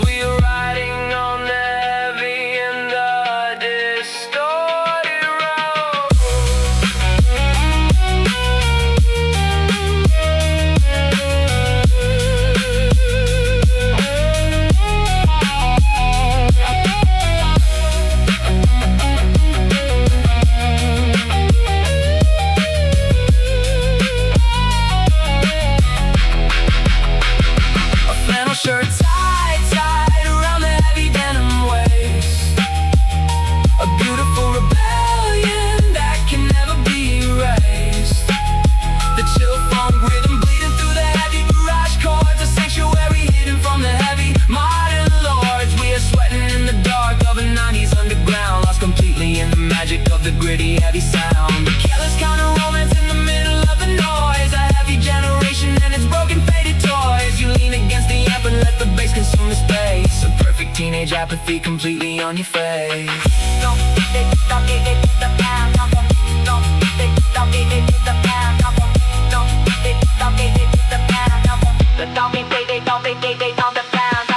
[SPEAKER 1] We are riding on the heavy and the distorted road. Shirt tied around the heavy denim waist, a beautiful rebellion that can never be erased. The chill funk rhythm bleeding through the heavy garage chords, a sanctuary hidden from the heavy modern lords. We are sweating in the dark of a 90s underground, lost completely in the magic of the gritty heavy sound. The careless kind of romance in the middle of the noise, a heavy generation and its broken faded toys. You lean against the amp and let the bass consume the space, a perfect teenage apathy completely on your face. Don't think it, don't think it, the pound, don't think it, don't think it, the pound, don't think it, don't think it, the pound, the don't think it, don't think it, don't the pound,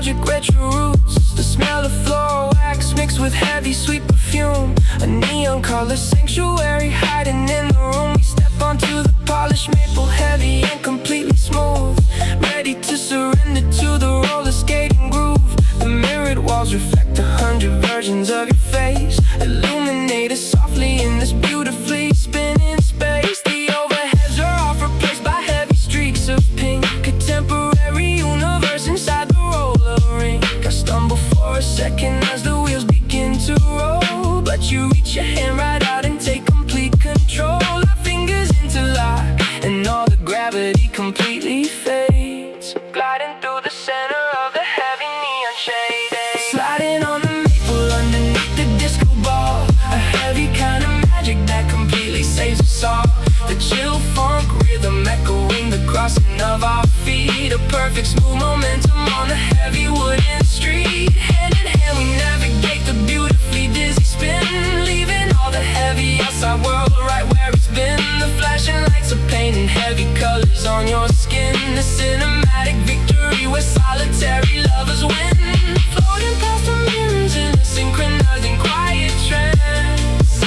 [SPEAKER 1] nostalgic retro roots. The smell of floral wax mixed with heavy sweet perfume. A neon color sanctuary hiding in the room. We step onto the polished maple, heavy and completely smooth, ready to surrender to the roller skating groove. The mirrored walls reflect 100 versions of your face, illuminated softly in this beautifully spinning space. The overheads are off, replaced by heavy streaks of pink. A temporary universe inside the roller rink. I stumble for a second as the wheels begin to roll, but you reach your hand right out and take complete control. Our fingers interlock and all the gravity completely fades, gliding through the center of the heavy neon shade. Sliding on the maple underneath the disco ball, a heavy kind of magic that completely saves us all. The chill funk rhythm echoing the crossing of our feet. A perfect smooth momentum on the heavy wooden street. Hand in hand we navigate the beautifully dizzy spin, leaving all the heavy outside world right where it's been. The flashing lights are painting heavy colors on your skin. The cinematic victory where solitary lovers win. Floating past the mirrors in a synchronizing quiet trance.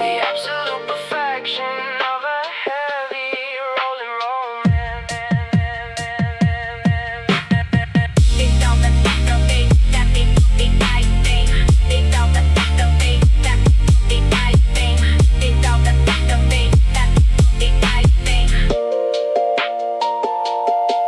[SPEAKER 1] The absolute perfection of a heavy rolling romance. Big down the big, that big night thing. Big down the big, that big night thing. Big down the big, that big night thing.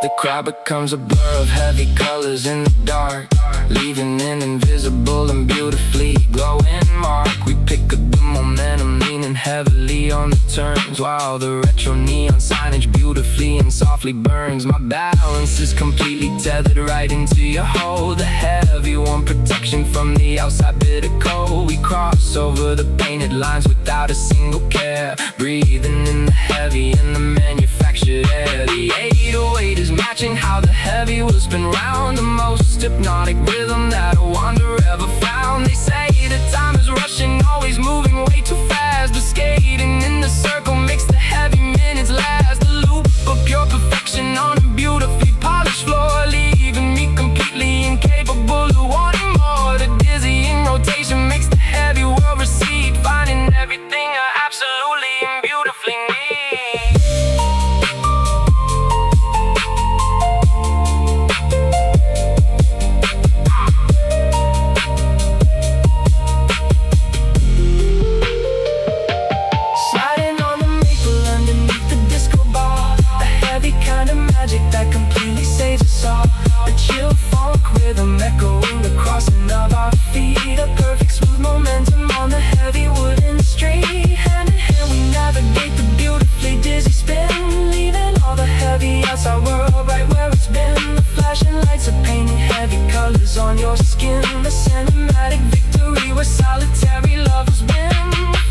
[SPEAKER 1] The crowd becomes a blur of heavy colors in the dark, leaving an invisible and beautifully glowing mark. We pick up the momentum, leaning heavily on the turns, while the retro neon signage beautifully and softly burns. My balance is completely tethered right into your hold. The heavy warm protection from the outside bit of cold. We cross over the painted lines without a single care, breathing in the heavy and the manufactured air. The 808 is matching how the heavy will spin round, the most hypnotic rhythm that a wanderer ever found. They say the time is rushing, always moving way too fast, but skating in the circle makes the heavy minutes last. The loop of pure perfection on a beautifully polished floor, leaving me completely incapable of wanting more. The dizzying rotation makes the heavy world recede, finding everything I absolutely and beautifully need. That completely saves us all. The chill funk rhythm echoing the crossing of our feet. A perfect smooth momentum on the heavy wooden street. Hand in hand we navigate the beautifully dizzy spin, leaving all the heavy outside world right where it's been. The flashing lights are painting heavy colors on your skin. The cinematic victory where solitary lovers win.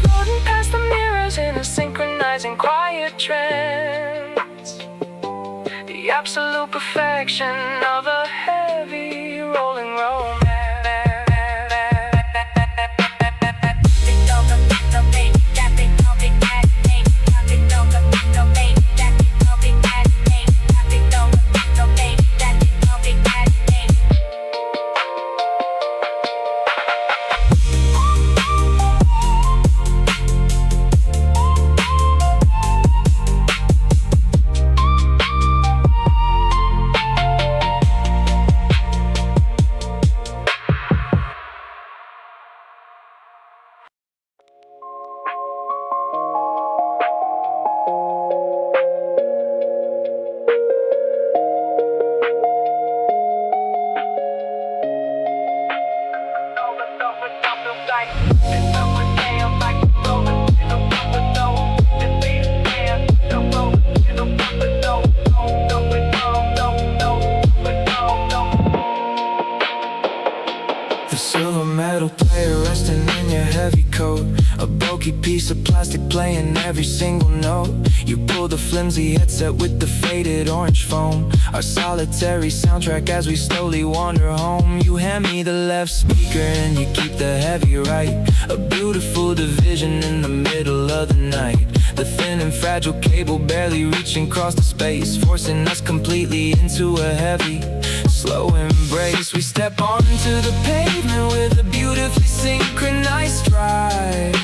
[SPEAKER 1] Floating past the mirrors in a synchronizing quiet trance. The absolute perfection of a heavy rolling romance. Piece of plastic playing every single note. You pull the flimsy headset with the faded orange foam. Our solitary soundtrack as we slowly wander home. You hand me the left speaker and you keep the heavy right. A beautiful division in the middle of the night. The thin and fragile cable barely reaching across the space, forcing us completely into a heavy slow embrace. We step onto the pavement with a beautifully synchronized stride,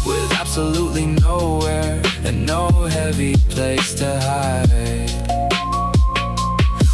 [SPEAKER 1] with absolutely nowhere and no heavy place to hide.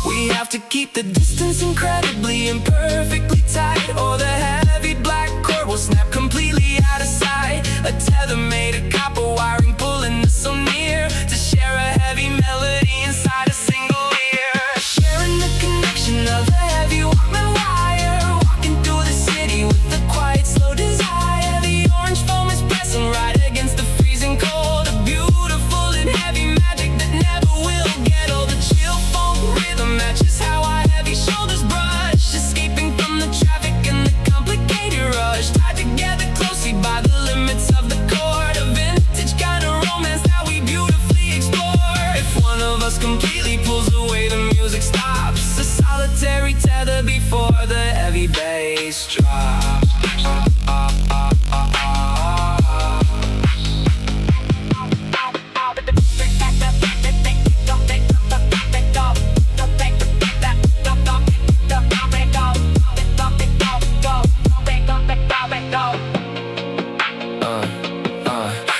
[SPEAKER 1] We have to keep the distance incredibly and perfectly tight, or the heavy black cord will snap completely out of sight. A tether made of copper wiring pulling us so near to share a heavy melody inside a single ear. Sharing the connection of a heavy Walkman wire, walking through the city with a quiet, slow desire. The orange foam is pressing right against the freezing cold, a beautiful and heavy magic that never will get old. The chill funk rhythm matches how our heavy shoulders brush, escaping from the traffic and the complicated rush, tied together closely by the limits of the chord. A vintage kind of romance that we beautifully explore. If one of us completely pulls away, the music stops, a solitary tether before the heavy bass drops.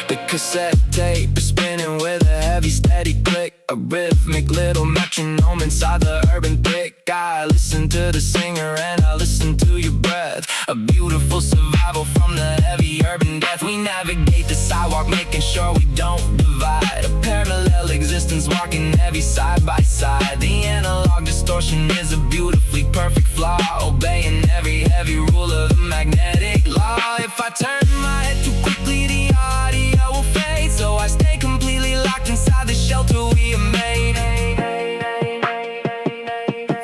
[SPEAKER 1] The cassette tape is spinning with a heavy steady click, a rhythmic little metronome inside the urban thick. I listen to the singer and I listen to your breath, a beautiful survival from the heavy urban death. We navigate the sidewalk, making sure we don't divide, a parallel existence, walking heavy side by side. The analog distortion is a beautifully perfect flaw, obeying every heavy rule of the magnetic law. If I turn my head too quickly, the audio will fade, so I stay completely locked inside the shelter we have made.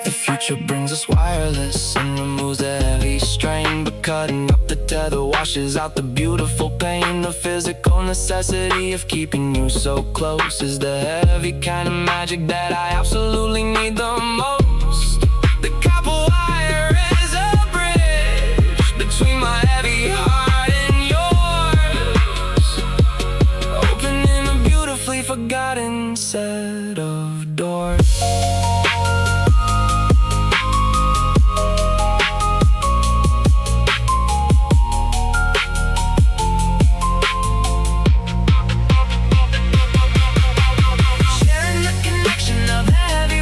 [SPEAKER 1] The future brings us wireless and removes the heavy strain, but cutting up the tether washes out the beautiful pain. The physical necessity of keeping you so close is the heavy kind of magic that I absolutely need the most. The copper wire is a bridge between my heavy heart and yours, opening a beautifully forgotten set of doors. Sharing the connection of heavy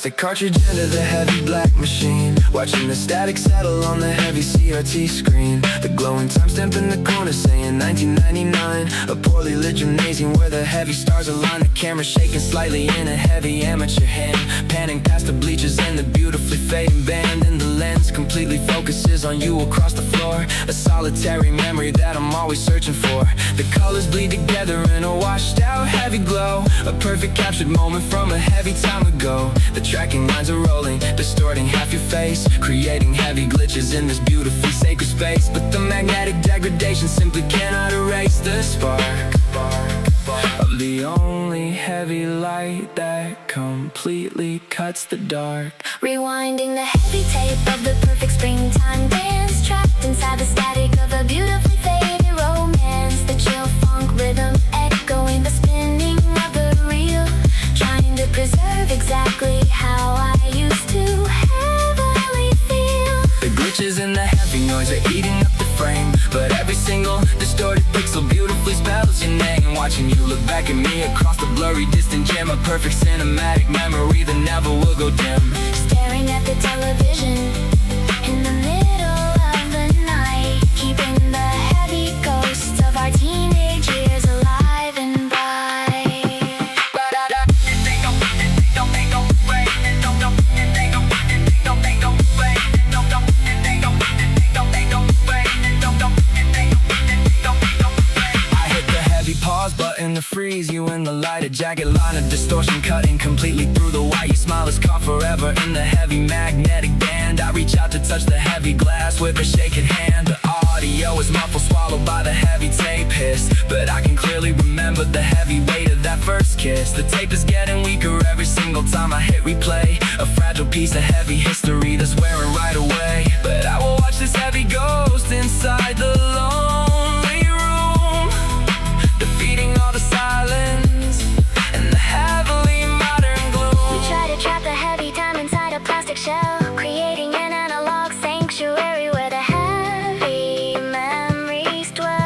[SPEAKER 1] plastic cartridge into the heavy black machine, watching the static settle on the heavy CRT screen. The glowing timestamp in the corner saying 1999. A poorly lit gymnasium where the heavy stars align. The camera shaking slightly in a heavy amateur hand, panning past the bleachers and the beautifully fading band. And the lens completely focuses on you across the floor, a solitary memory that I'm always searching for. The colors bleed together in a washed out heavy glow, a perfect captured moment from a heavy time ago. The tracking lines are rolling, distorting half your face, creating heavy glitches in this beautifully sacred space. But the magnetic degradation simply cannot erase the spark of the only heavy light that completely cuts the dark.
[SPEAKER 2] Rewinding the heavy tape of the perfect springtime dance, trapped inside the static of a beautifully faded romance. The chill funk rhythm echoing the spinning of the reel, trying to preserve exactly how I used to heavily feel.
[SPEAKER 1] The glitches and the heavy noise are eating up the frame, but every single distorted pixel beautifully spells your name. Watching you look back at me across the blurry distant gem, a perfect cinematic memory that never will go dim.
[SPEAKER 2] Staring at the television in the middle of the night, keeping the heavy ghosts of our teenage years alive and bright.
[SPEAKER 1] Pause button to freeze you in the light, a jagged line of distortion cutting completely through the white. Your smile is caught forever in the heavy magnetic band. I reach out to touch the heavy glass with a shaking hand. The audio is muffled, swallowed by the heavy tape hiss, but I can clearly remember the heavy weight of that first kiss. The tape is getting weaker every single time I hit replay, a fragile piece of heavy history that's wearing right away. But I will watch this heavy ghost inside the lonely room, defeating all the silence and the heavily modern gloom.
[SPEAKER 2] We try to trap the heavy time inside a plastic shell, creating an analog sanctuary where the heavy memories dwell.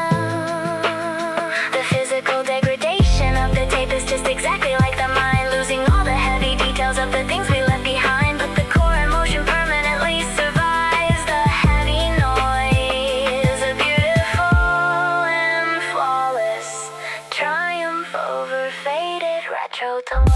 [SPEAKER 2] The physical degradation of the tape is just exactly like the mind, losing all the heavy details of the things we left behind. But the core emotion permanently survives the heavy noise, a beautiful and flawless triumph over faded retro toys.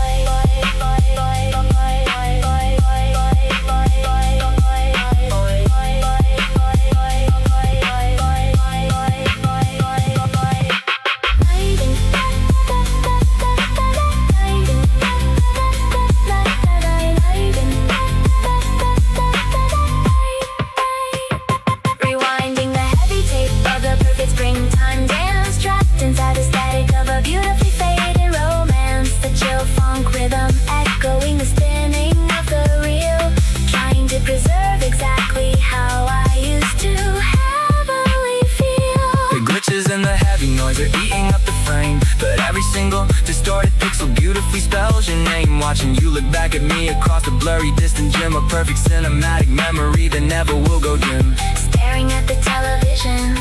[SPEAKER 2] Rewinding the heavy tape of the perfect springtime dance, trapped inside the static of a beautifully faded romance. The chill funk rhythm echoing the spinning of the reel, trying to preserve exactly how I used to heavily feel.
[SPEAKER 1] The glitches and the heavy noise are eating up the frame, but every single distorted pixel beautifully spells your name. Watching you look back at me across the blurry distant gem, a perfect cinematic memory that never will go dim.
[SPEAKER 2] Staring at the television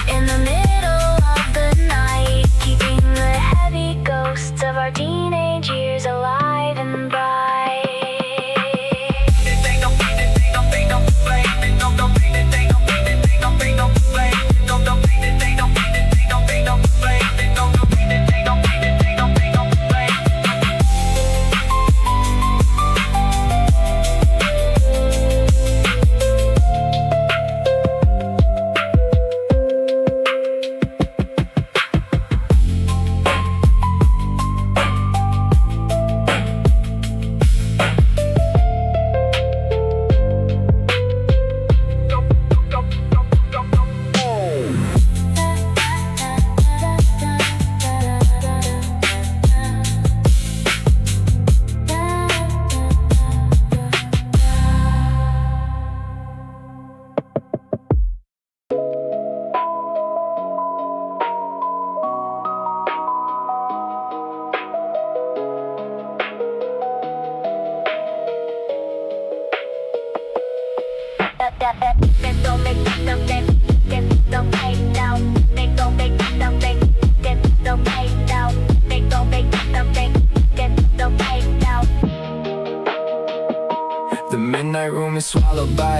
[SPEAKER 2] in the middle of the night, keeping the heavy ghosts of our teenage years alive and bright.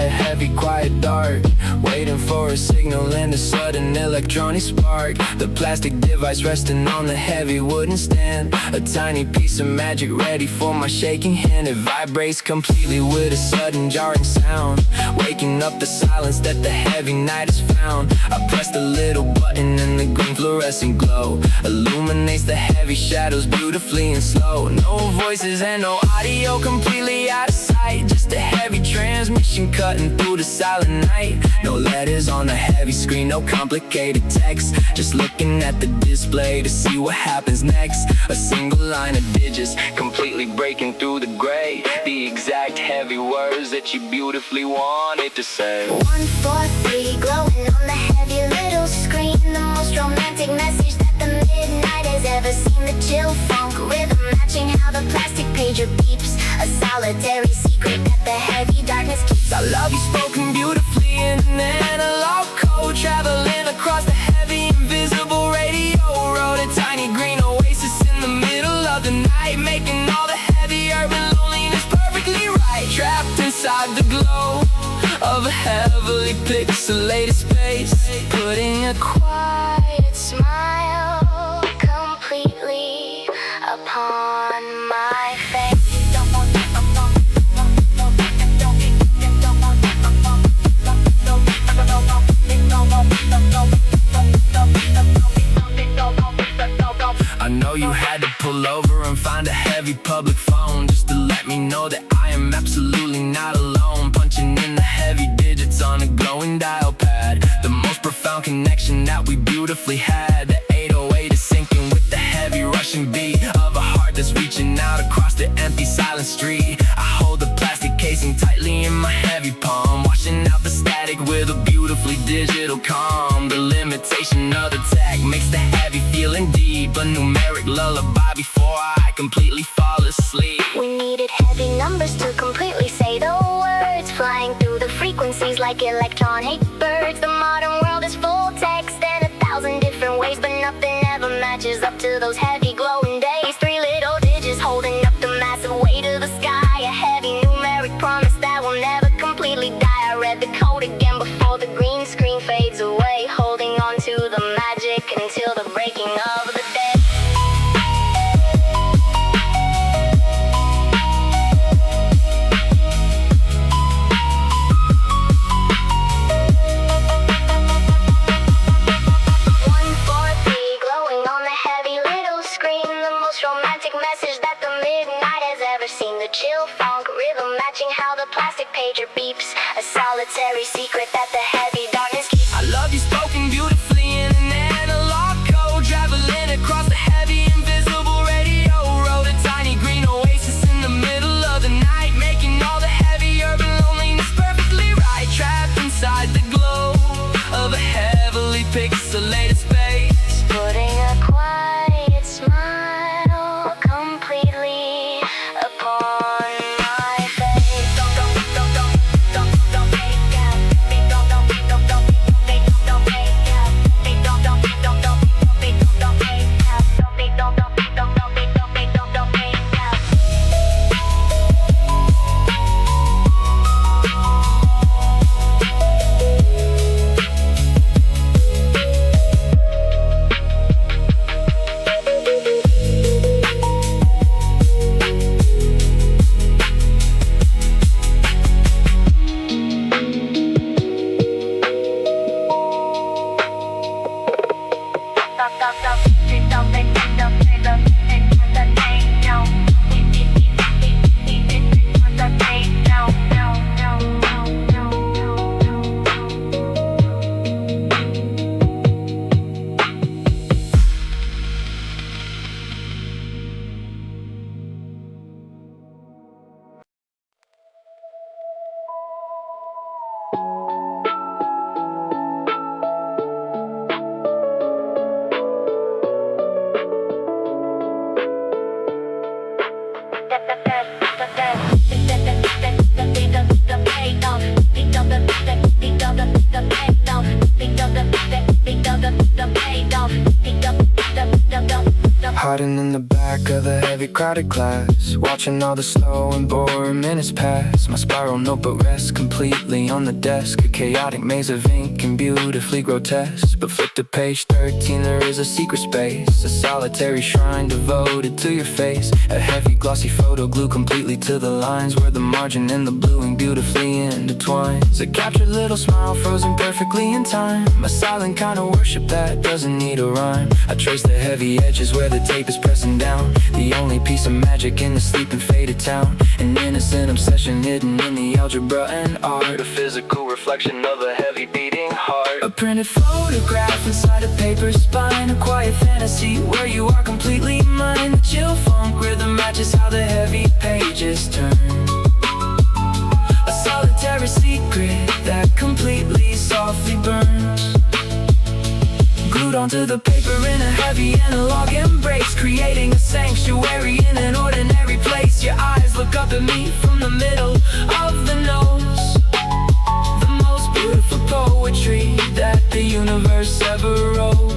[SPEAKER 1] heavy quiet dart, waiting for a signal and a sudden electronic spark. The plastic device resting on the heavy wooden stand, a tiny piece of magic ready for my shaking hand. It vibrates completely with a sudden jarring sound, waking up the silence that the heavy night has found. I press the little button and the green fluorescent glow illuminates the heavy shadows beautifully and slow. No voices and no audio, completely out of sight, just a heavy transmission cutting through the silent night. No letters on the heavy screen, no complicated text, just looking at the display to see what happens next. A single line of digits completely breaking through the gray, the exact heavy words that you beautifully wanted to say.
[SPEAKER 2] 143 glowing on the heavy little screen, the most romantic message that the midnight has ever seen. The chill funk rhythm matching how the plastic pager beeps, a solitary secret that the heavy darkness keeps.
[SPEAKER 1] I love you spoken beautifully in an analog code, traveling across the heavy invisible radio road. A tiny green oasis in the middle of the night, making all the heavy urban loneliness perfectly right. Trapped inside the glow of a heavily pixelated space, putting a quiet smile completely upon my face. I know you had to pull over and find a heavy public phone just to let me know that I am absolutely not alone. Punching in the heavy digits on a glowing dial pad, the most profound connection that we beautifully had. The 808 is syncing with the heavy rushing beat of a heart that's reaching out across the empty silent street. I hold the plastic casing tightly in my heavy palm, washing out the static with a beautifully digital calm. The limitation of the tag makes the heavy feeling deep, a numeric lullaby before I completely fall asleep.
[SPEAKER 2] We needed heavy numbers to completely say the words, flying through the frequencies like electronic birds. The modern world is full text in 1,000 different ways, but nothing ever matches up to those heavy glowing days. 3 little digits holding up the massive weight of the sky, a heavy numeric promise that will never completely die. I read the code again before the green screen fades away, holding on to the magic until the breaking of the day. Chill funk rhythm matching how the plastic pager beeps, a solitary secret that the heavy darkness keeps.
[SPEAKER 1] I love you spoken beautifully in an analog code, traveling across the heavy invisible radio road. A tiny green oasis in the middle of the night, making all the heavy urban loneliness perfectly right. Trapped inside the glow of a heavily pixelated space,
[SPEAKER 2] putting a quiet smile completely upon the
[SPEAKER 1] Hiding in the back of the heavy crowded class, watching all the slow and boring minutes pass. My spiral notebook rests completely on the desk, a chaotic maze of ink and beautifully grotesque. But flip to page 13, there is a secret space, a solitary shrine devoted to your face. A heavy glossy photo glued completely to the lines, where the margin and the bluing beautifully intertwines. A captured little smile frozen perfectly in time, a silent kind of worship that doesn't need a rhyme. I trace the heavy edges where the tape is pressing down, the only piece of magic in the sleeping faded town. An innocent obsession hidden in the algebra and art, a physical reflection of a heavy beating heart. A printed photograph inside a paper spine, a quiet fantasy where you are completely mine. The chill funk rhythm matches how the heavy pages turn, a solitary secret that completely softly burns. Glued onto the paper in a heavy analog embrace, creating a sanctuary in an ordinary place. Your eyes look up at me from the middle of the nose, the most beautiful poetry that the universe ever wrote.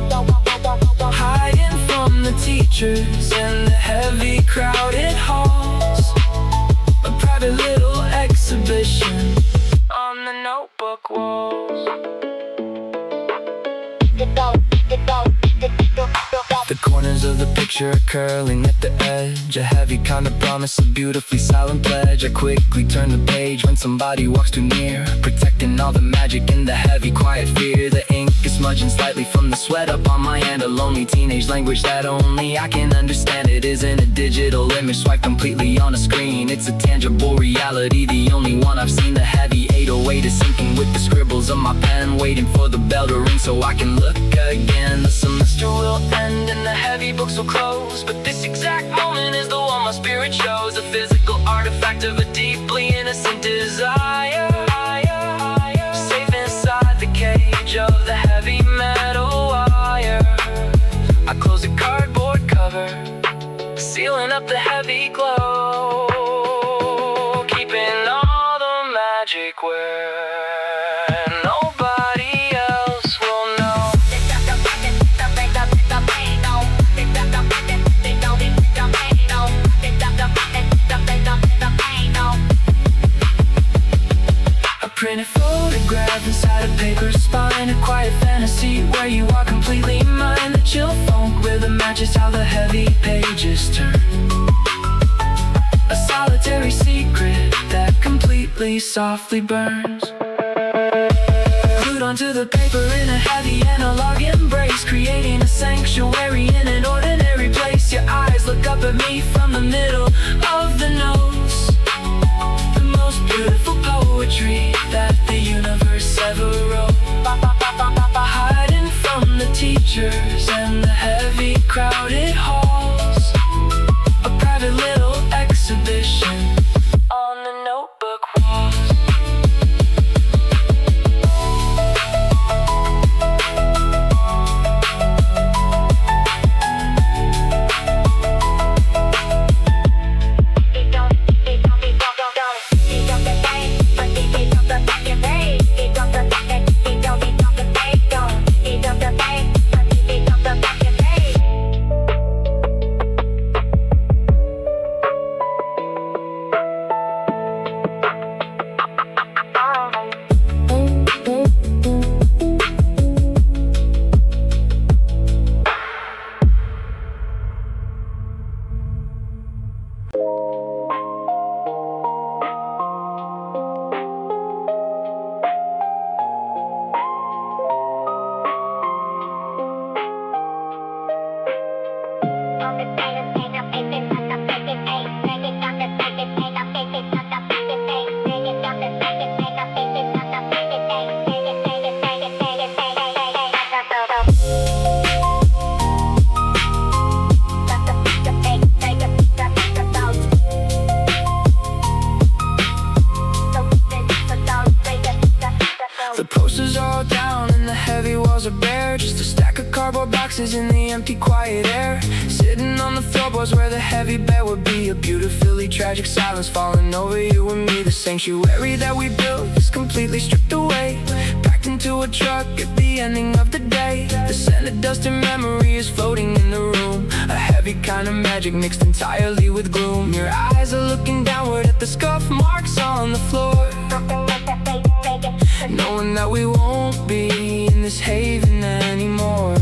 [SPEAKER 1] Hiding from the teachers and the heavy crowded halls, a private little exhibition on the notebook walls. The corners of the picture are curling at the edge, a heavy kind of promise, a beautifully silent pledge. I quickly turn the page when somebody walks too near, protecting all the magic in the heavy quiet fear. The ink is smudging slightly from the sweat up on my hand, a lonely teenage language that only I can understand. It isn't a digital image swiped completely on a screen, it's a tangible reality, the only one I've seen. The heavy 808 is syncing with the scribbles of my pen, waiting for the bell to ring so I can look again. The semester will end and the heavy books will close, but this exact moment is the one my spirit shows, a physical artifact of a deeply innocent desire, safe inside the cage of the heavy metal wire. I close the cardboard cover, sealing up the heavy glow, keeping all the magic where nobody else will know. A printed photograph inside a paper spine, a quiet fantasy where you are completely mine. The chill funk rhythm matches how the heavy pages turn, a solitary secret that completely softly burns. Glued onto the paper in a heavy analog embrace, creating a sanctuary in an ordinary place. Your eyes look up at me from the middle of the nose, the most beautiful poetry that the universe ever wrote. Hiding from the teachers and the heavy crowded halls, a private little exhibition on the notebook walls. The posters are all down and the heavy walls are bare, just a stack of cardboard boxes in the empty quiet air. Sitting on the floorboards where the heavy bed would be, a beautifully tragic silence falling over you and me. The sanctuary that we built is completely stripped away. Back packed into a truck at the ending of the day. The scent of dust and memory is floating in the room, a heavy kind of magic mixed entirely with gloom. Your eyes are looking downward at the scuff marks on the floor, knowing that we won't be in this haven anymore.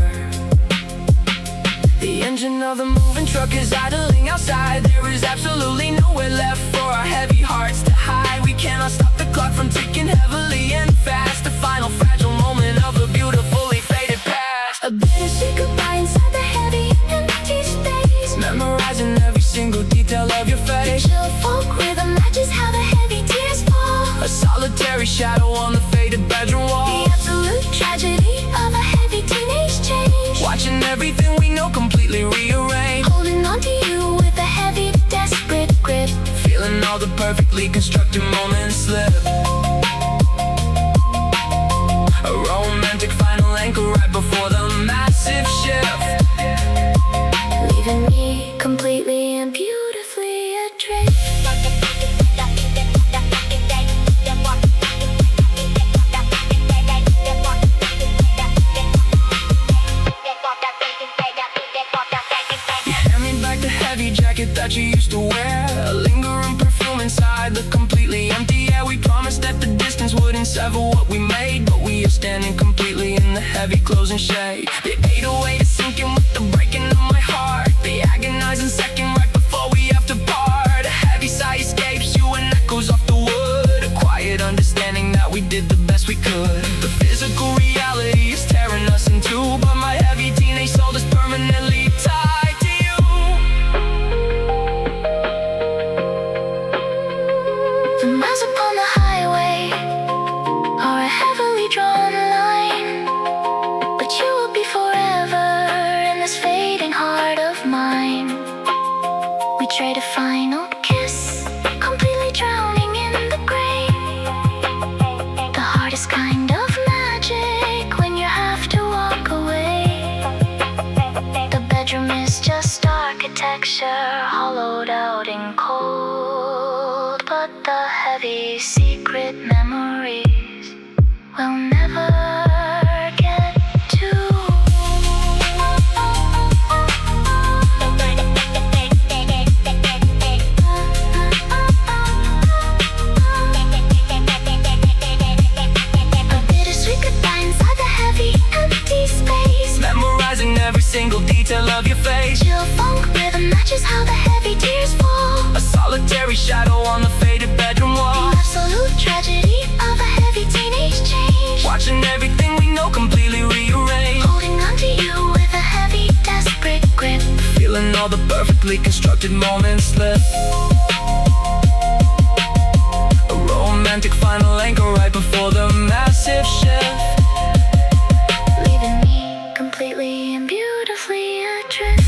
[SPEAKER 1] The engine of the moving truck is idling outside. There is absolutely nowhere left for our heavy hearts to hide. We cannot stop the clock from ticking heavily and fast, the final fragile moment of a beautifully faded past. A bittersweet goodbye inside the heavy empty space, memorizing every single detail of your face. The chillphonk rhythm matches how the heavy tears fall, a solitary shadow on the faded bedroom wall. The absolute tragedy of a heavy teenage change, watching everything we know completely rearranged, holding on to you with a heavy, desperate grip, feeling all the perfectly constructed moments slip. A romantic final anchor right before the massive shift, leaving me completely and beautifully adrift. That you used to wear, a lingering perfume inside the completely empty air. We promised that the distance wouldn't sever what we made, but we are standing completely in the heavy closing shade. The 808 is sinking with the breaking of my heart, the agonizing second right before we have to part. A heavy sigh escapes you and echoes off the wood, a quiet understanding that we did the best we could. The physical reality is tearing us in two, but my heavy teenage soul is permanently tied.
[SPEAKER 2] Upon the highway are a heavily drawn line, but you will be forever in this fading heart of mine. We trade a final kiss, completely drowning in the gray. The hardest kind of magic when you have to walk away. The bedroom is just architecture hollowed out in cold, but the heavy secret memories will never get to. A bittersweet goodbye inside the heavy empty space,
[SPEAKER 1] memorizing every single detail of your face.
[SPEAKER 2] Chillphonk rhythm matches how the heavy tears fall,
[SPEAKER 1] A solitary shadow on the faded bedroom wall.
[SPEAKER 2] The absolute tragedy of a heavy teenage change,
[SPEAKER 1] Watching everything we know completely rearranged.
[SPEAKER 2] Holding on to you with a heavy, desperate grip.
[SPEAKER 1] Feeling all the perfectly constructed moments slip. A romantic final anchor right before the massive shift.
[SPEAKER 2] Leaving me completely and beautifully adrift.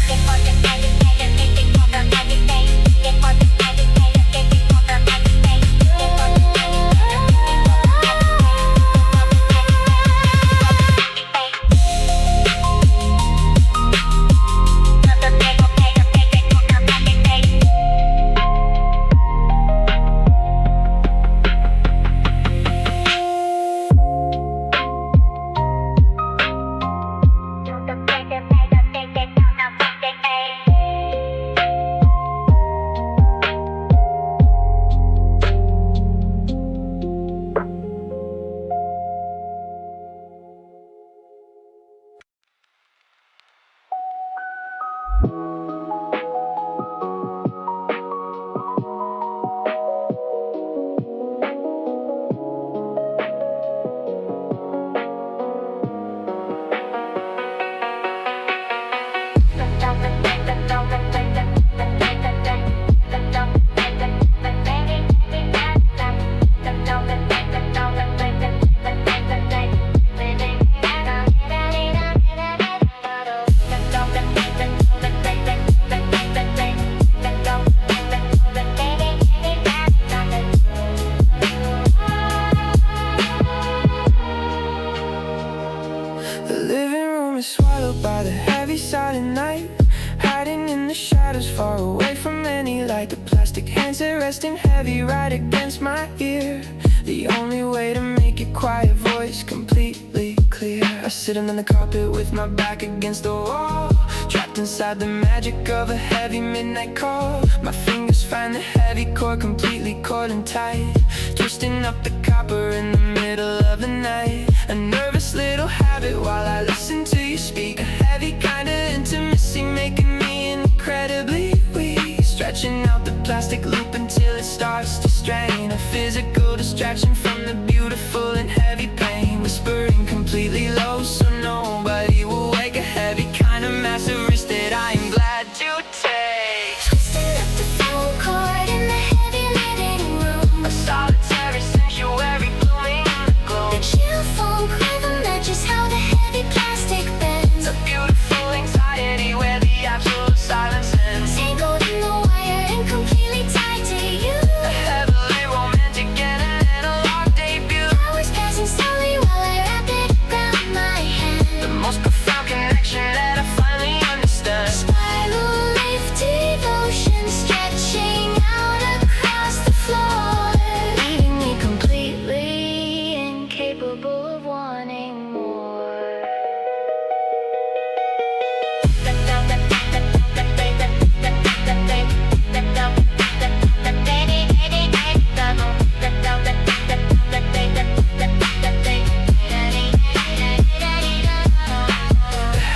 [SPEAKER 1] far away from any light. The plastic hands are resting heavy right against my ear. the only way to make your quiet voice completely clear. I sit on the carpet with my back against the wall, trapped inside the magic of a heavy midnight call. My fingers find the heavy chord completely caught and tight, twisting up the copper in the middle of the night. A nervous little habit while I listen to you speak, a heavy kind of intimacy making me incredibly weak, stretching out the plastic loop until it starts to strain. A physical distraction from the beautiful and heavy pain, whispering completely low so nobody will wake. A heavy kind of massive risk that I am glad to take.
[SPEAKER 2] Twisting up the phone cord in the heavy living room,
[SPEAKER 1] A solitary sanctuary blooming in the gloom.
[SPEAKER 2] the chillphonk rhythm matches how the heavy plastic bends.
[SPEAKER 1] A beautiful anxiety where the absolute silence ends.
[SPEAKER 2] Tangled in the wire and completely tied to you.
[SPEAKER 1] A heavily romantic and an analog debut.
[SPEAKER 2] Hours passing slowly while I wrap it around my
[SPEAKER 1] The
[SPEAKER 2] hand.
[SPEAKER 1] most profound connection that I finally understand.
[SPEAKER 2] Spiral leaf devotion stretching out across the floor, leaving me completely incapable of wanting more.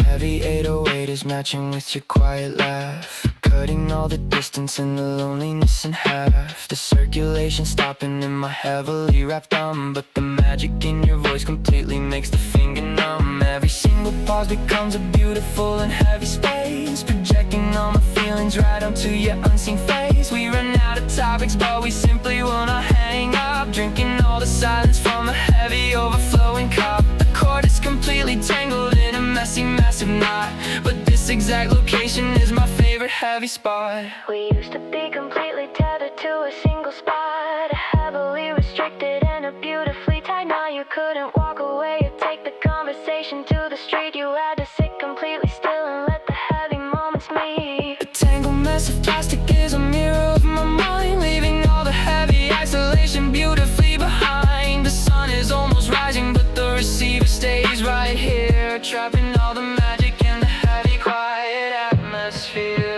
[SPEAKER 1] Heavy 808 is matching with your quiet laugh, cutting all the distance and the loneliness in half. The circulation stopping in my heavily wrapped arm, but the magic in your voice completely makes the finger numb. Every single pause becomes a beautiful and heavy space, projecting all my feelings right onto your unseen face. We run out of topics, but we simply will not hang up, drinking all the silence from a heavy overflowing cup. The cord is completely tangled in a messy, massive knot, but this exact location is my favorite heavy spot.
[SPEAKER 2] We used to be completely tethered to a single spot, heavily restricted and a beautifully tight knot. You couldn't walk away or take the conversation to the street. You had to sit completely still and let the heavy moments meet.
[SPEAKER 1] The tangled mess of plastic is a mirror of my mind, leaving all the heavy isolation beautifully behind. The sun is almost rising, but the receiver stays right here, trapping all the magic in the heavy, quiet atmosphere.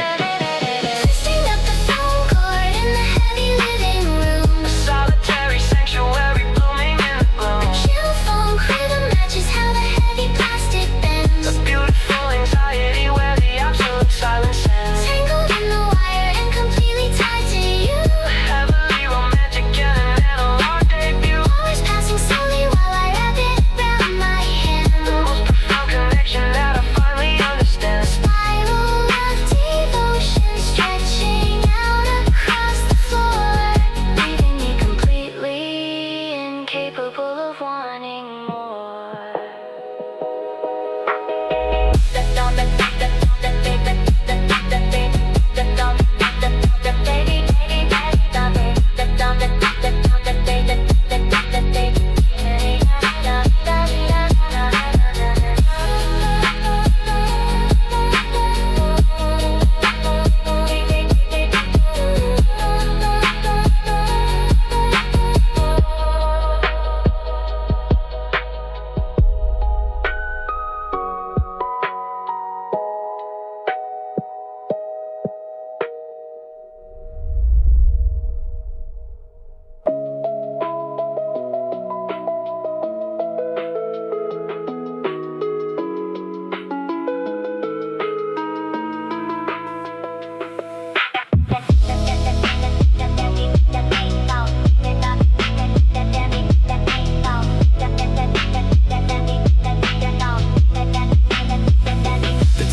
[SPEAKER 2] Twisting up the phone cord in the heavy living room,
[SPEAKER 1] A solitary sanctuary blooming in the gloom.
[SPEAKER 2] chillphonk rhythm matches how the heavy plastic bends.
[SPEAKER 1] A beautiful anxiety where the absolute silence ends.
[SPEAKER 2] Tangled in the wire and completely tied to you.
[SPEAKER 1] Heavily romantic and an analog debut.
[SPEAKER 2] Hours passing slowly while I wrap it around my
[SPEAKER 1] The
[SPEAKER 2] hand.
[SPEAKER 1] most profound connection that I finally understand.
[SPEAKER 2] Spiral of devotion stretching out across the floor, leaving me completely incapable of wanting more.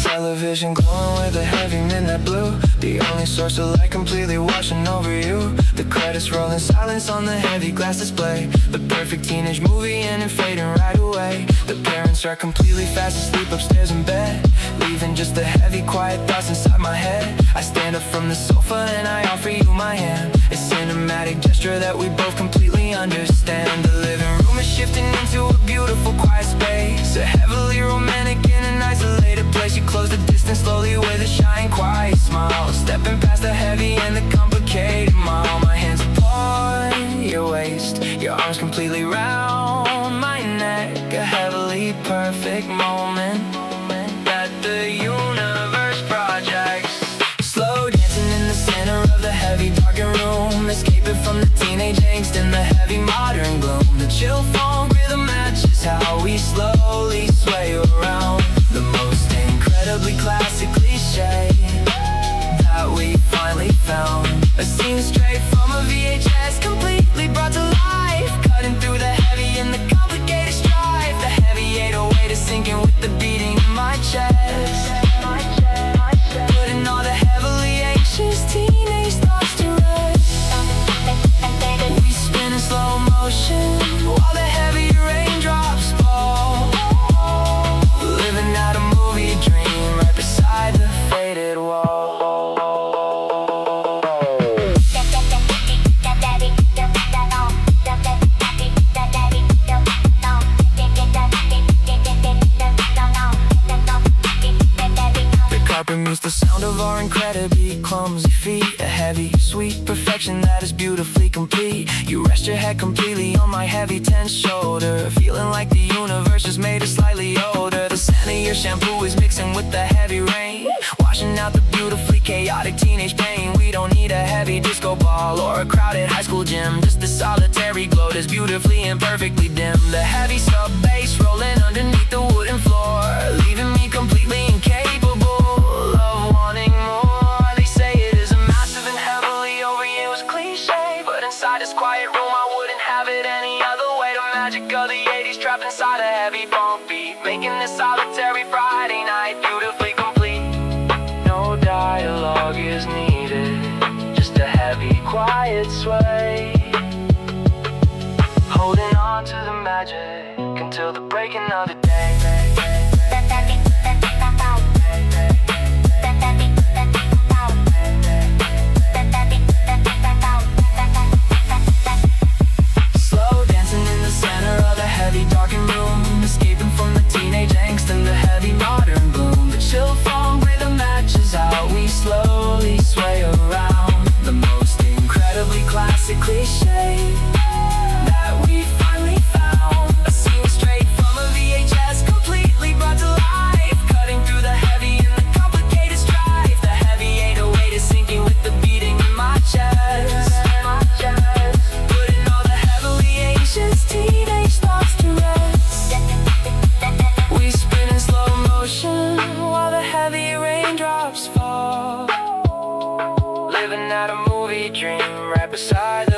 [SPEAKER 1] Television glowing with a heavy midnight blue, the only source of light completely washing over you. The credit brightest rolling silence on the heavy glass display. The perfect teenage movie and it fading right away. The parents are completely fast asleep upstairs in bed, leaving just the heavy quiet thoughts inside my head. I stand up from the sofa and I offer you my hand. A cinematic gesture that we both completely understand. The living room is shifting into a beautiful quiet space, a heavily romantic in an isolated place. You close the distance slowly with a shy and quiet smile, stepping past the heavy and the complicated mile. My hands upon your waist, your arms completely round my neck. A heavily perfect moment that the universe projects. Slow dancing in the center of the heavy darkened room, escaping from the teenage angst and the heavy modern gloom. The chill phonk rhythm matches how we slowly sway around. The most incredibly classic cliche that we finally found. A scene straight from a VHS, completely brought to life, cutting through the heavy and the complicated strife. The heavy 808 is sinking with the beating in my chest, putting all the heavily anxious teenage thoughts to rest. We spin in slow motion while the heavy raindrops fall, living out a movie dream right beside the faded wall. The sound of our incredibly clumsy feet, a heavy, sweet perfection that is beautifully complete. You rest your head completely on my heavy, tense shoulder, feeling like the universe is made us slightly older. The scent of your shampoo is mixing with the heavy rain, washing out the beautifully chaotic teenage pain. We don't need a heavy disco ball or a crowded high school gym, just a solitary glow that's beautifully and perfectly dim. The heavy sub bass rolling underneath the wooden floor, leaving me completely incapable of wanting more. They say it is a massive and heavily overused cliche, but inside this quiet room I wouldn't have it any other way. The magic of the 80s trapped inside a heavy funk beat, making this solitary Friday night beautifully complete. No dialogue is needed, just a heavy quiet sway, holding on to the magic until the breaking of the day. Slow dancing in the center of the heavy darkened room, escaping from the teenage angst and the heavy modern gloom. The chill phonk rhythm matches how we slowly sway around. The most incredibly classic cliche that we finally found. A scene straight from a VHS, completely brought to life, cutting through the heavy and the complicated strife. The heavy 808 is sinking with the beating in my chest, putting all the heavily anxious teenage thoughts to rest. We spin in slow motion while the heavy raindrops fall, living out a movie dream right beside the